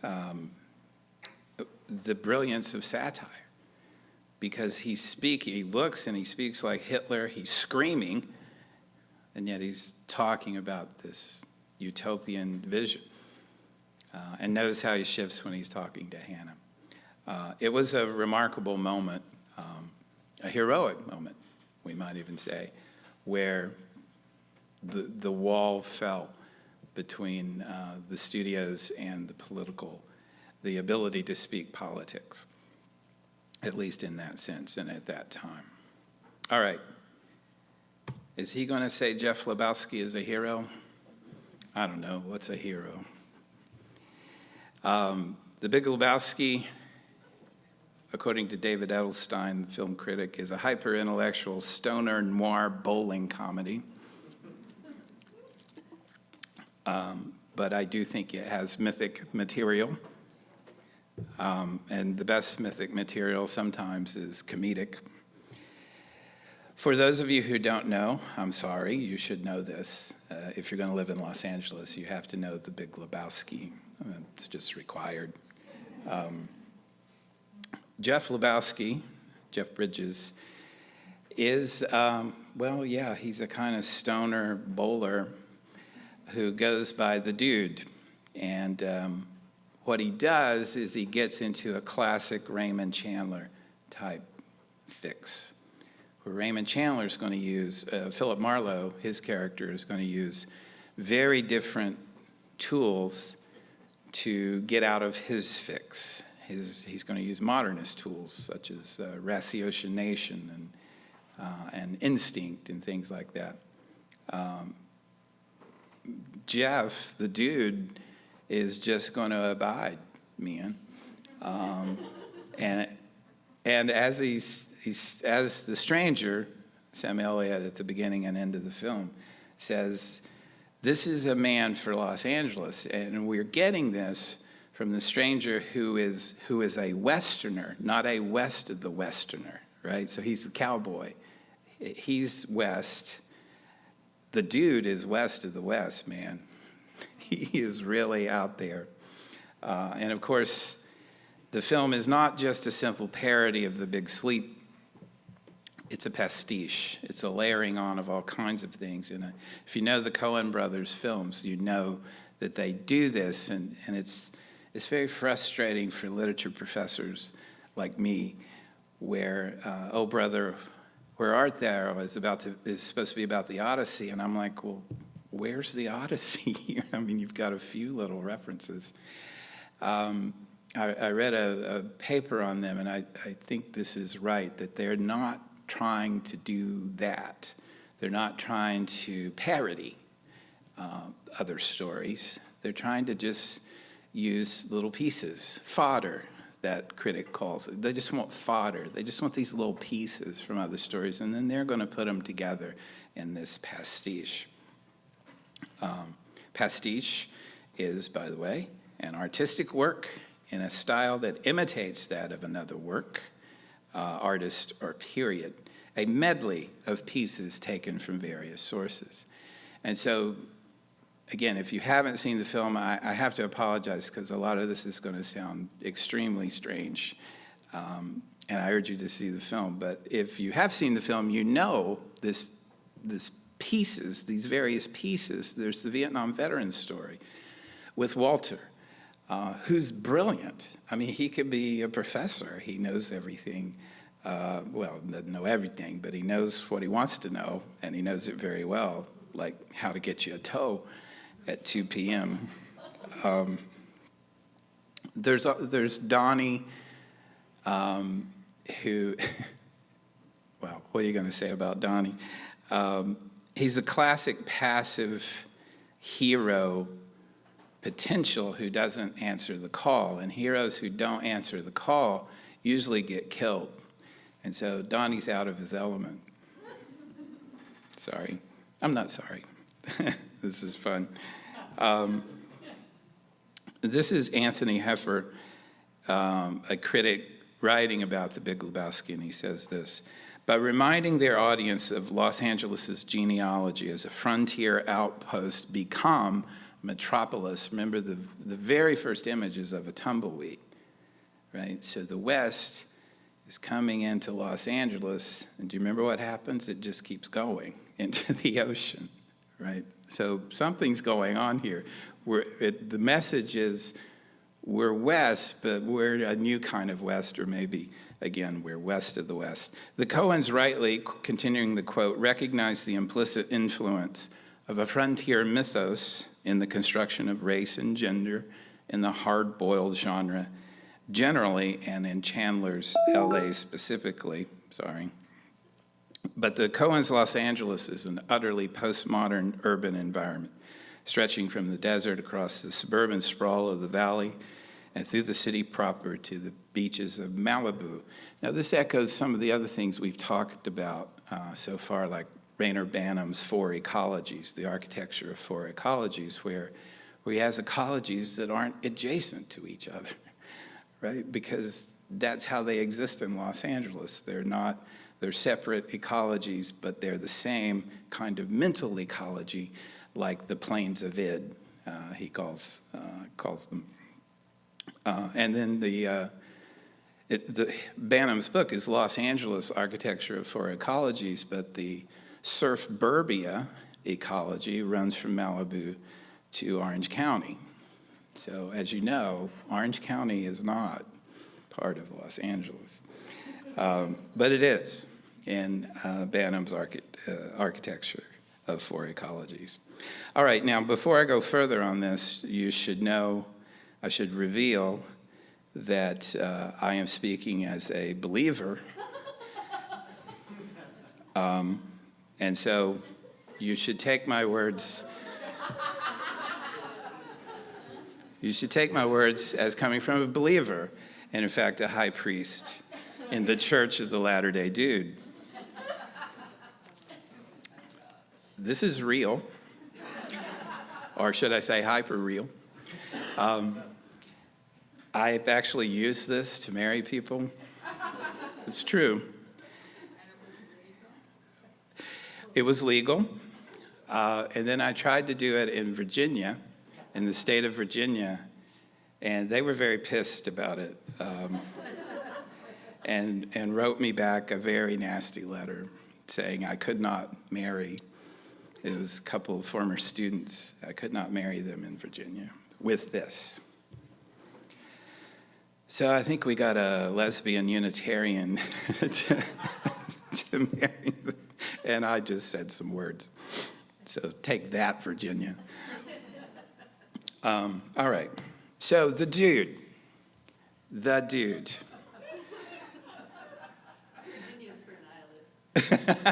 the brilliance of satire. Because he looks and he speaks like Hitler, he's screaming, and yet he's talking about this utopian vision. And notice how he shifts when he's talking to Hannah. It was a remarkable moment, a heroic moment, we might even say, where the wall fell between the studios and the ability to speak politics. At least in that sense and at that time. All right. Is he going to say Jeff Lebowski is a hero? I don't know. What's a hero? The Big Lebowski, according to David Edelstein, the film critic, is a hyper-intellectual stoner noir bowling comedy. But I do think it has mythic material. And the best mythic material sometimes is comedic. For those of you who don't know, I'm sorry, you should know this. If you're going to live in Los Angeles, you have to know the Big Lebowski. It's just required. Jeff Lebowski, Jeff Bridges, is, he's a kind of stoner bowler who goes by the Dude. And what he does is he gets into a classic Raymond Chandler type fix, where Raymond Chandler is going to use, Philip Marlowe, his character, is going to use very different tools to get out of his fix. He's going to use modernist tools such as ratiocination and instinct and things like that. Jeff, the Dude, is just going to abide, man. And And as as the stranger, Sam Elliott at the beginning and end of the film says, this is a man for Los Angeles. And we're getting this from the stranger who is a Westerner, not a West of the Westerner, right? So he's the cowboy. He's West. The dude is West of the West, man. He is really out there. And of course, the film is not just a simple parody of The Big Sleep. It's a pastiche. It's a layering on of all kinds of things. And if you know the Coen brothers films, you know that they do this, and it's very frustrating for literature professors like me, where Oh Brother, Where Art Thou is supposed to be about the Odyssey, and I'm like, well, where's the Odyssey here? I mean, you've got a few little references. I read a paper on them, and I think this is right, that they're not trying to do that. They're not trying to parody other stories. They're trying to just use little pieces, fodder, that critic calls it. They just want fodder. They just want these little pieces from other stories, and then they're going to put them together in this pastiche. Pastiche is, by the way, an artistic work in a style that imitates that of another work, artist, or period, a medley of pieces taken from various sources. And so, again, if you haven't seen the film, I have to apologize because a lot of this is going to sound extremely strange, and I urge you to see the film. But if you have seen the film, you know this pieces, these various pieces. There's the Vietnam veteran story with Walter, who's brilliant. I mean, he could be a professor. He knows everything. Well, doesn't know everything, but he knows what he wants to know, and he knows it very well, like how to get you a tow at 2 p.m. There's Donnie, who, well, what are you going to say about Donnie? He's a classic passive hero potential who doesn't answer the call, and heroes who don't answer the call usually get killed. And so Donnie's out of his element. Sorry. I'm not sorry. This is fun. This is Anthony Heffer, a critic writing about The Big Lebowski, and he says this: by reminding their audience of Los Angeles' genealogy as a frontier outpost become metropolis. Remember the very first images of a tumbleweed, right? So the West is coming into Los Angeles, and do you remember what happens? It just keeps going into the ocean, right? So something's going on here. The message is we're West, but we're a new kind of West, or maybe, again, we're West of the West. The Coens rightly, continuing the quote, recognize the implicit influence of a frontier mythos in the construction of race and gender in the hard-boiled genre generally, and in Chandler's L.A. specifically, But the Coens' Los Angeles is an utterly postmodern urban environment, stretching from the desert across the suburban sprawl of the valley and through the city proper to the beaches of Malibu. Now, this echoes some of the other things we've talked about so far, like Rainer Banham's Four Ecologies, the architecture of four ecologies, where he has ecologies that aren't adjacent to each other, right? Because that's how they exist in Los Angeles. They're separate ecologies, but they're the same kind of mental ecology, like the plains of Id, he calls them. And then Banham's book is Los Angeles Architecture of Four Ecologies, but the surfburbia ecology runs from Malibu to Orange County. So as you know, Orange County is not part of Los Angeles, but it is in Banham's architecture of four ecologies. All right, now before I go further on this, you should know, I should reveal that I am speaking as a believer. And so you should take my words. You should take my words as coming from a believer, and in fact, a high priest in the Church of the Latter-day Dude. This is real, or should I say hyper real. I've actually used this to marry people. It's true. It was legal. And then I tried to do it in Virginia, in the state of Virginia, and they were very pissed about it, and wrote me back a very nasty letter saying I could not marry. It was a couple of former students. I could not marry them in Virginia with this. So I think we got a lesbian Unitarian to marry them, and I just said some words. So take that, Virginia. All right. So the dude. Virginia's for nihilists.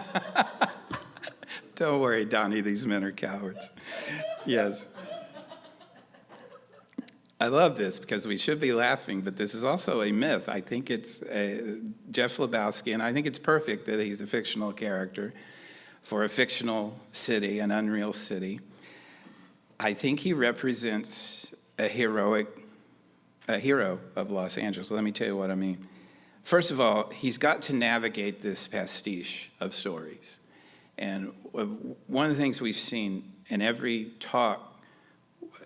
Don't worry, Donnie, these men are cowards. Yes. I love this because we should be laughing, but this is also a myth. I think it's Jeff Lebowski, and I think it's perfect that he's a fictional character for a fictional city, an unreal city. I think he represents a hero of Los Angeles. Let me tell you what I mean. First of all, he's got to navigate this pastiche of stories. And one of the things we've seen in every talk,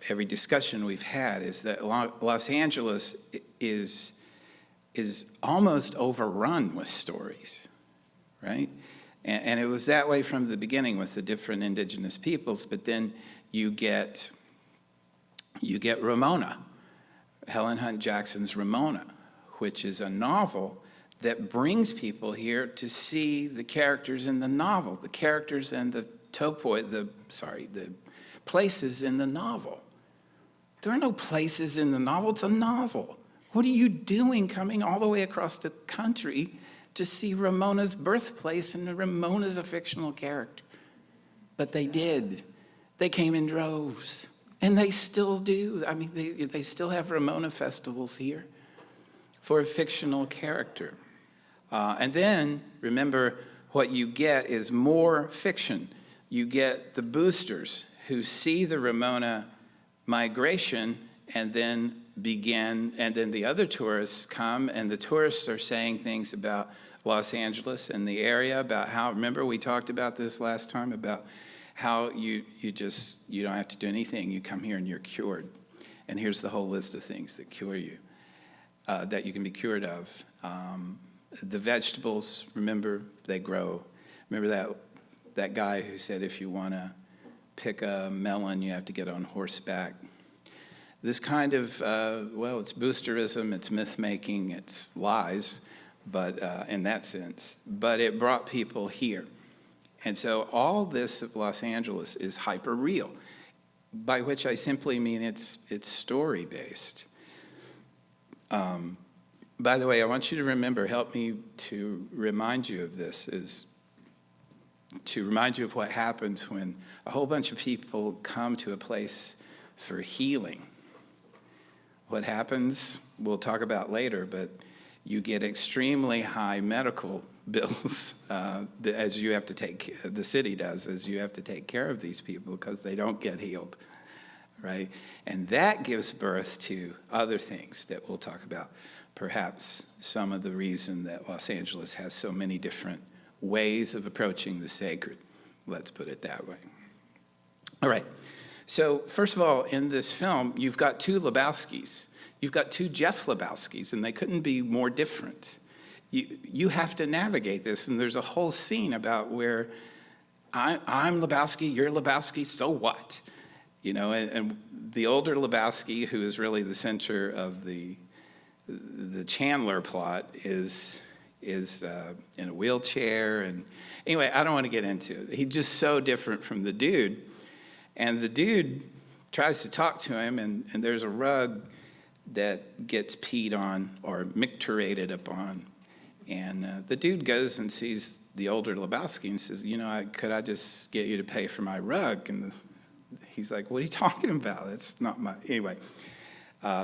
every discussion we've had is that Los Angeles is almost overrun with stories, right? And it was that way from the beginning with the different indigenous peoples, but then you get Ramona, Helen Hunt Jackson's Ramona, which is a novel that brings people here to see the characters in the novel, the characters and the places in the novel. There are no places in the novel, it's a novel. What are you doing coming all the way across the country to see Ramona's birthplace, and Ramona's a fictional character? But they did. They came in droves, and they still do. I mean, they still have Ramona festivals here for a fictional character. And then, remember, what you get is more fiction. You get the boosters who see the Ramona migration and then the other tourists come, and the tourists are saying things about Los Angeles and the area, about how, remember we talked about this last time, about how you don't have to do anything, you come here and you're cured. And here's the whole list of things that cure you, that you can be cured of. The vegetables, remember, they grow. Remember that guy who said if you want to pick a melon, you have to get on horseback. This kind of, it's boosterism, it's myth-making, it's lies, but in that sense. But it brought people here. And so all this of Los Angeles is hyper-real, by which I simply mean it's story-based. By the way, I want you to remember, help me to remind you of this, is to remind you of what happens when a whole bunch of people come to a place for healing. What happens, we'll talk about later, but you get extremely high medical bills as you have to the city does, as you have to take care of these people because they don't get healed, right? And that gives birth to other things that we'll talk about. Perhaps some of the reason that Los Angeles has so many different ways of approaching the sacred. Let's put it that way. All right. So first of all, in this film, you've got two Lebowskis. You've got two Jeff Lebowskis, and they couldn't be more different. You have to navigate this, and there's a whole scene about where I'm Lebowski, you're Lebowski, so what? You know, and the older Lebowski, who is really the center of the Chandler plot, is in a wheelchair. And anyway, I don't want to get into it. He's just so different from the dude. And the dude tries to talk to him, and there's a rug that gets peed on or micturated upon. And the dude goes and sees the older Lebowski and says, could I just get you to pay for my rug? And he's like, what are you talking about? That's not my... Anyway,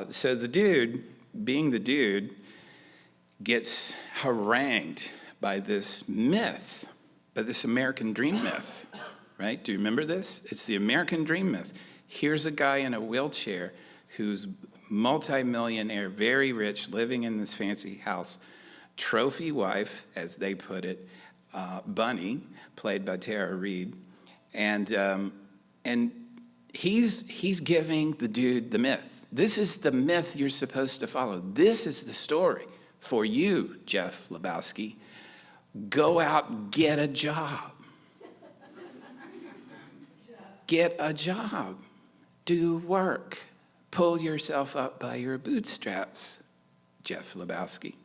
so the dude, being the dude, gets harangued by this myth, by this American dream myth, right? Do you remember this? It's the American dream myth. Here's a guy in a wheelchair who's multimillionaire, very rich, living in this fancy house. Trophy wife, as they put it, Bunny, played by Tara Reid, and he's giving the dude the myth. This is the myth you're supposed to follow. This is the story for you, Jeff Lebowski. Go out and get a job. Get a job. Do work. Pull yourself up by your bootstraps, Jeff Lebowski.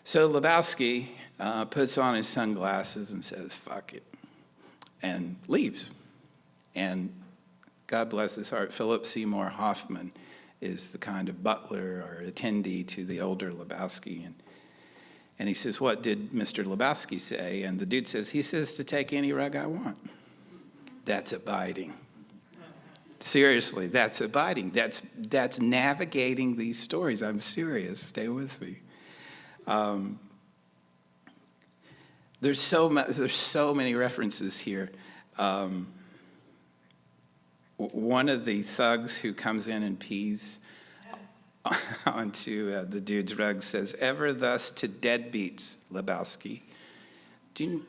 So Lebowski puts on his sunglasses and says, fuck it, and leaves. And God bless his heart, Philip Seymour Hoffman is the kind of butler or attendee to the older Lebowski. And he says, what did Mr. Lebowski say? And the dude says, he says to take any rug I want. That's abiding. Seriously, that's abiding. That's navigating these stories. I'm serious. Stay with me. There's so many references here. One of the thugs who comes in and pees onto the dude's rug says, "Ever thus to deadbeats, Lebowski."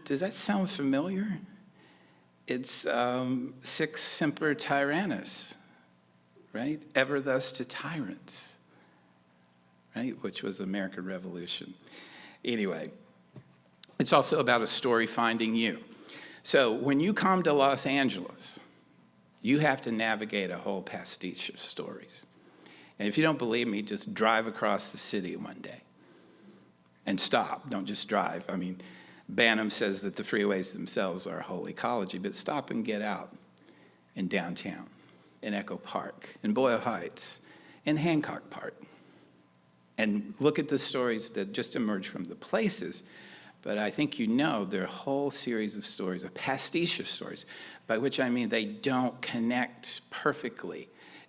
Does that sound familiar? It's Sic Semper Tyrannis, right? Ever thus to tyrants, right? Which was American Revolution. Anyway, it's also about a story finding you. So when you come to Los Angeles, you have to navigate a whole pastiche of stories. And if you don't believe me, just drive across the city one day and stop. Don't just drive. I mean, Banham says that the freeways themselves are a whole ecology, but stop and get out in downtown, in Echo Park, in Boyle Heights, in Hancock Park, and look at the stories that just emerge from the places. But I think you know there are a whole series of stories, a pastiche of stories, by which I mean they don't connect perfectly.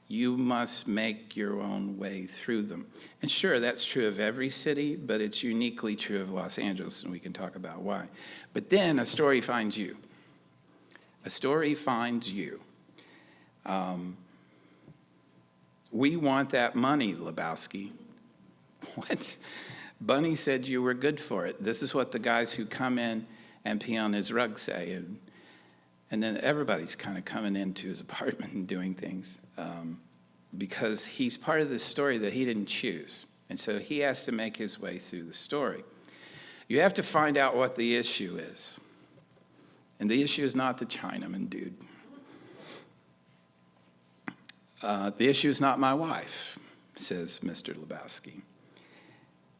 You must make your own way through them. And sure, that's true of every city, but it's uniquely true of Los Angeles, and we can talk about why. But then a story finds you. A story finds you. We want that money, Lebowski. What? Bunny said you were good for it. This is what the guys who come in and pee on his rug say. And then everybody's kind of coming into his apartment and doing things because he's part of this story that he didn't choose. And so he has to make his way through the story. You have to find out what the issue is. And the issue is not the Chinaman dude. The issue is not my wife, says Mr. Lebowski.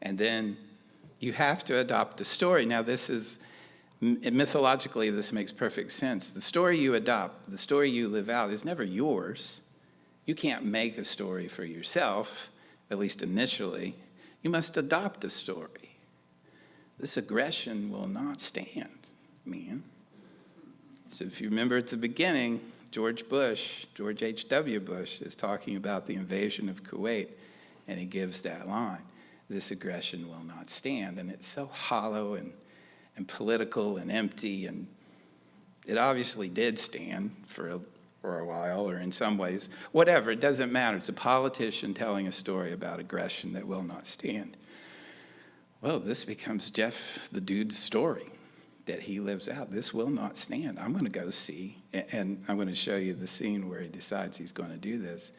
And then you have to adopt a story. Now, this is, mythologically, this makes perfect sense. The story you adopt, the story you live out, is never yours. You can't make a story for yourself, at least initially. You must adopt a story. This aggression will not stand, man. So if you remember at the beginning, George H.W. Bush, is talking about the invasion of Kuwait, and he gives that line. This aggression will not stand. And it's so hollow and political and empty. And it obviously did stand for a while, or in some ways. Whatever, it doesn't matter. It's a politician telling a story about aggression that will not stand. Well, this becomes Jeff the dude's story that he lives out. This will not stand. I'm going to go see, and I'm going to show you the scene where he decides he's going to do this.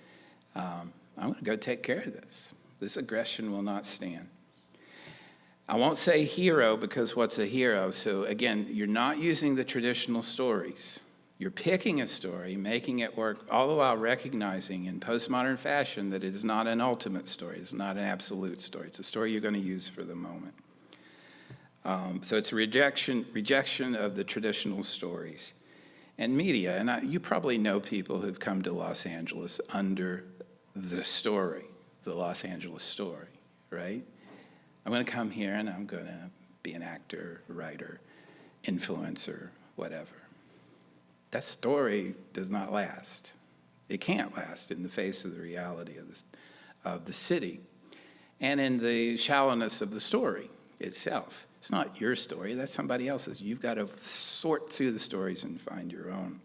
I'm going to go take care of this. This aggression will not stand. I won't say hero, because what's a hero? So again, you're not using the traditional stories. You're picking a story, making it work, all the while recognizing in postmodern fashion that it is not an ultimate story. It's not an absolute story. It's a story you're going to use for the moment. So it's a rejection of the traditional stories. And media, and you probably know people who've come to Los Angeles under the story. The Los Angeles story, right? I'm going to come here and I'm going to be an actor, writer, influencer, whatever. That story does not last. It can't last in the face of the reality of the city. and in the shallowness of the story itself. It's not your story, that's somebody else's. You've got to sort through the stories and find your own,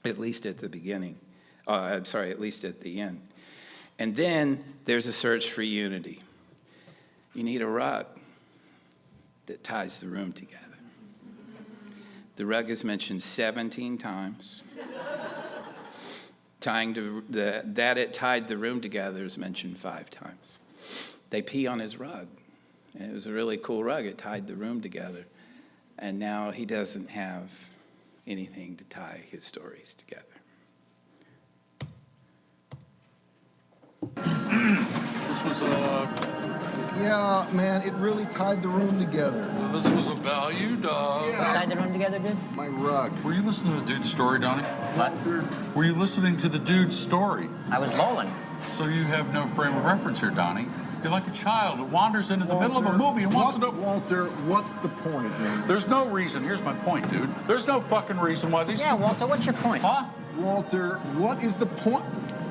at least at the beginning. At least at the end. And then there's a search for unity. You need a rug that ties the room together. The rug is mentioned 17 times. That it tied the room together is mentioned 5 times. They pee on his rug. And it was a really cool rug. It tied the room together. And now he doesn't have anything to tie his stories together. This was Yeah, man, it really tied the room together. this was a valued. Tied the room together, dude? My rug. Were you listening to the dude's story, Donnie? Walter. Were you listening to the dude's story? I was bowling. So you have no frame of reference here, Donnie. You're like a child who wanders into the middle of a movie and wants to know. Walter, what's the point, man? There's no reason. Here's my point, dude. There's no fucking reason why these. Yeah, Walter, what's your point? Huh? Walter, what is the point?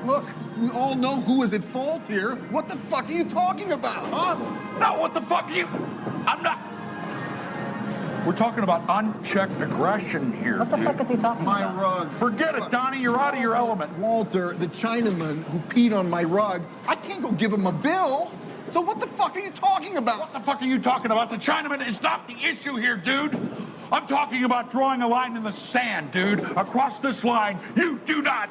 Look, we all know who is at fault here. What the fuck are you talking about? Huh? No, what the fuck are you? I'm not. We're talking about unchecked aggression here. What the dude. fuck is he talking My about? rug. Forget it, Donnie. You're out of your element. Walter, the Chinaman who peed on my rug, I can't go give him a bill. So what the fuck are you talking about? What the fuck are you talking about? The Chinaman is not the issue here, dude. I'm talking about drawing a line in the sand, dude. Across this line, you do not.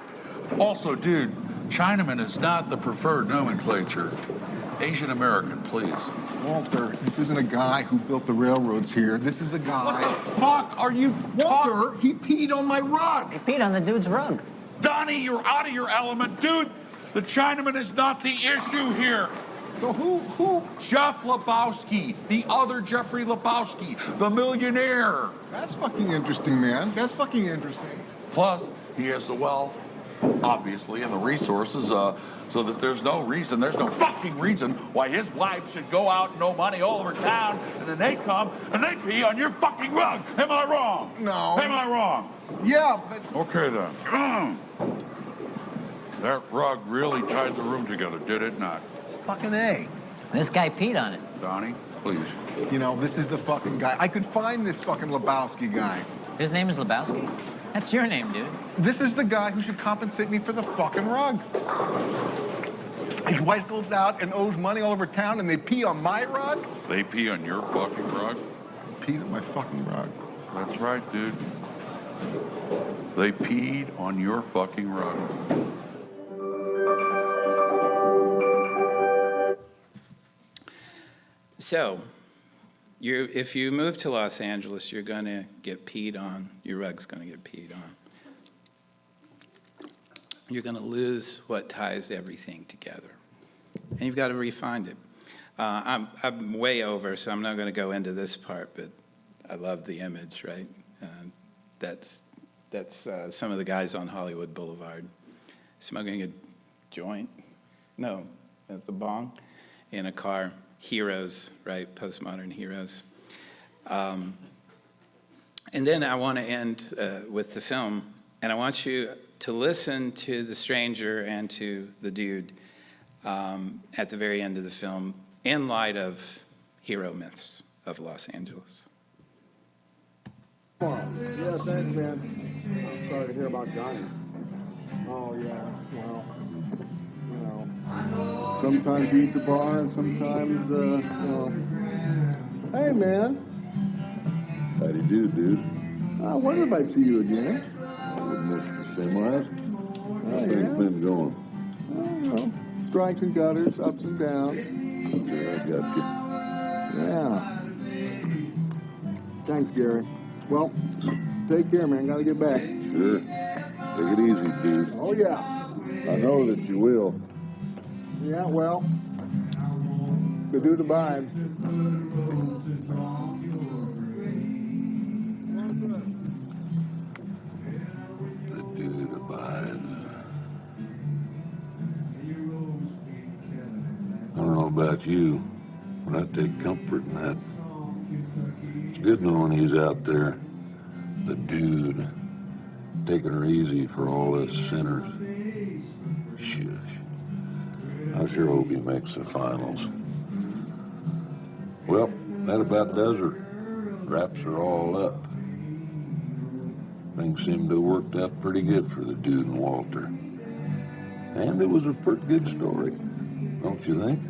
Also, dude, Chinaman is not the preferred nomenclature. Asian American, please. Walter, this isn't a guy who built the railroads here. This is a guy. What the fuck are you Walter, he peed on my rug. He peed on the dude's rug. Donnie, you're out of your element, dude. The Chinaman is not the issue here. So who? Jeff Lebowski, the other Jeffrey Lebowski, the millionaire. That's fucking interesting, man. That's fucking interesting. Plus, he has the wealth, obviously, and the resources, so that there's no fucking reason why his wife should go out, no money, all over town, and then they come and they pee on your fucking rug. Am I wrong? No. Am I wrong? Yeah, but Okay, then. That rug really tied the room together, did it not? fucking A. This guy peed on it. Donnie, please. You know, this is the fucking guy. I could find this fucking Lebowski guy. His name is Lebowski? That's your name, dude. This is the guy who should compensate me for the fucking rug. His wife goes out and owes money all over town and they pee on my rug? They pee on your fucking rug? Peed on my fucking rug. That's right, dude. They peed on your fucking rug. So, if you move to Los Angeles, you're going to get peed on. Your rug's going to get peed on. You're going to lose what ties everything together. And you've got to re-find it. I'm way over, so I'm not going to go into this part, but I love the image, right? That's some of the guys on Hollywood Boulevard smoking a joint. No, at the bong in a car. Heroes, right? Postmodern heroes. And then I want to end with the film, and I want you to listen to the stranger and to the dude at the very end of the film in light of hero myths of Los Angeles. Yeah, thanks, man. I'm sorry to hear about Johnny. Oh, yeah, well, you know, sometimes you eat the bar and sometimes, you know. Hey, man. How do you do, dude? I wonder if I see you again. I would miss the semis. How's yeah? things been going? You know, strikes and gutters, ups and downs. Okay, I got you. Yeah. Thanks, Gary. Well, take care, man. Gotta get back. Sure. Take it easy, dude. Oh, yeah. I know that you will. Yeah, well, the dude abides. The dude abides. I don't know about you, but I take comfort in that. It's good knowing he's out there, the dude, taking her easy for all us sinners. Shush. I sure hope he makes the finals. Well, that about does her. Wraps her all up. Things seem to have worked out pretty good for the dude and Walter. And it was a pretty good story, don't you think?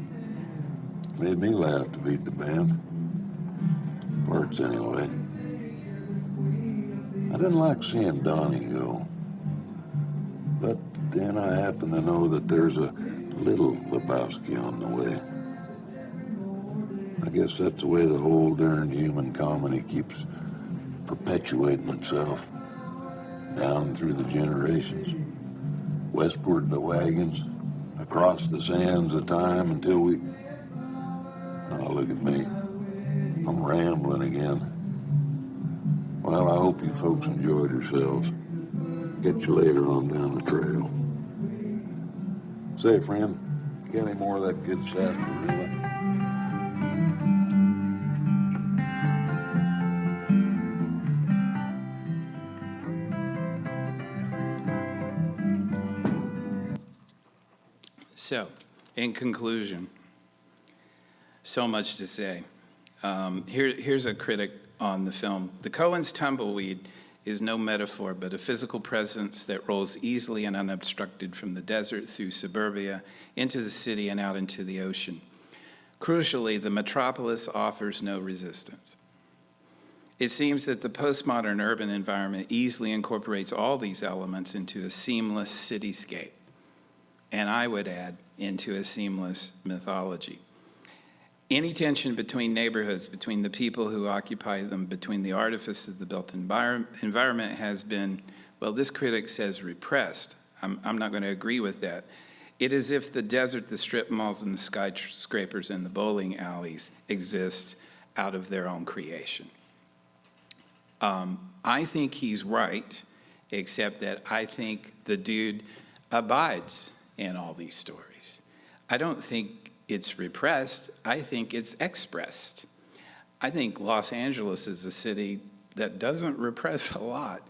Made me laugh to beat the band. Parts, anyway. I didn't like seeing Donnie go. But then I happen to know that there's a little Lebowski on the way. I guess that's the way the whole darn human comedy keeps perpetuating itself down through the generations. Westward the wagons, across the sands of time until we... Oh, look at me. I'm rambling again. Well, I hope you folks enjoyed yourselves. Catch you later on down the trail. Say, friend, got any more of that good sarsaparilla? So, in conclusion, so much to say. Here's a critic on the film. The Coens' tumbleweed is no metaphor, but a physical presence that rolls easily and unobstructed from the desert through suburbia into the city and out into the ocean. Crucially, the metropolis offers no resistance. It seems that the postmodern urban environment easily incorporates all these elements into a seamless cityscape, and I would add, into a seamless mythology. Any tension between neighborhoods, between the people who occupy them, between the artifice of the built environment has been, well, this critic says repressed. I'm not going to agree with that. It is if the desert, the strip malls, and the skyscrapers and the bowling alleys exist out of their own creation. I think he's right, except that I think the dude abides in all these stories. I don't think it's repressed. I think it's expressed. I think Los Angeles is a city that doesn't repress a lot.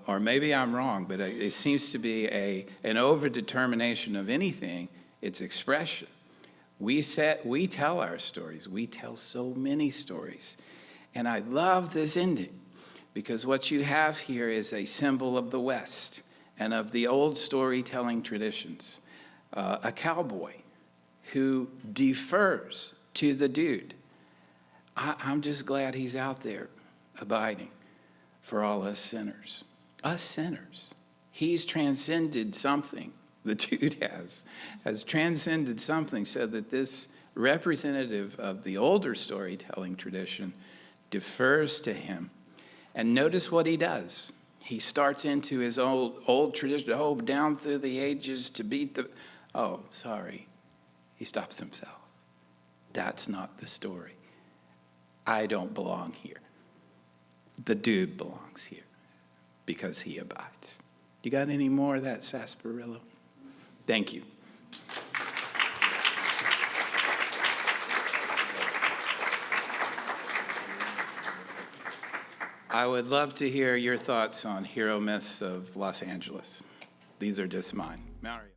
Or maybe I'm wrong, but it seems to be an overdetermination of anything, its expression. We tell our stories. We tell so many stories. And I love this ending, because what you have here is a symbol of the West and of the old storytelling traditions. A cowboy who defers to the dude. I'm just glad he's out there abiding for all us sinners. Us sinners. He's transcended something. The dude has transcended something so that this representative of the older storytelling tradition defers to him. And notice what he does. He starts into his old tradition, down through the ages to beat the... Oh, sorry. He stops himself. That's not the story. I don't belong here. The dude belongs here because he abides. You got any more of that sarsaparilla? Thank you. I would love to hear your thoughts on hero myths of Los Angeles. These are just mine. Mario.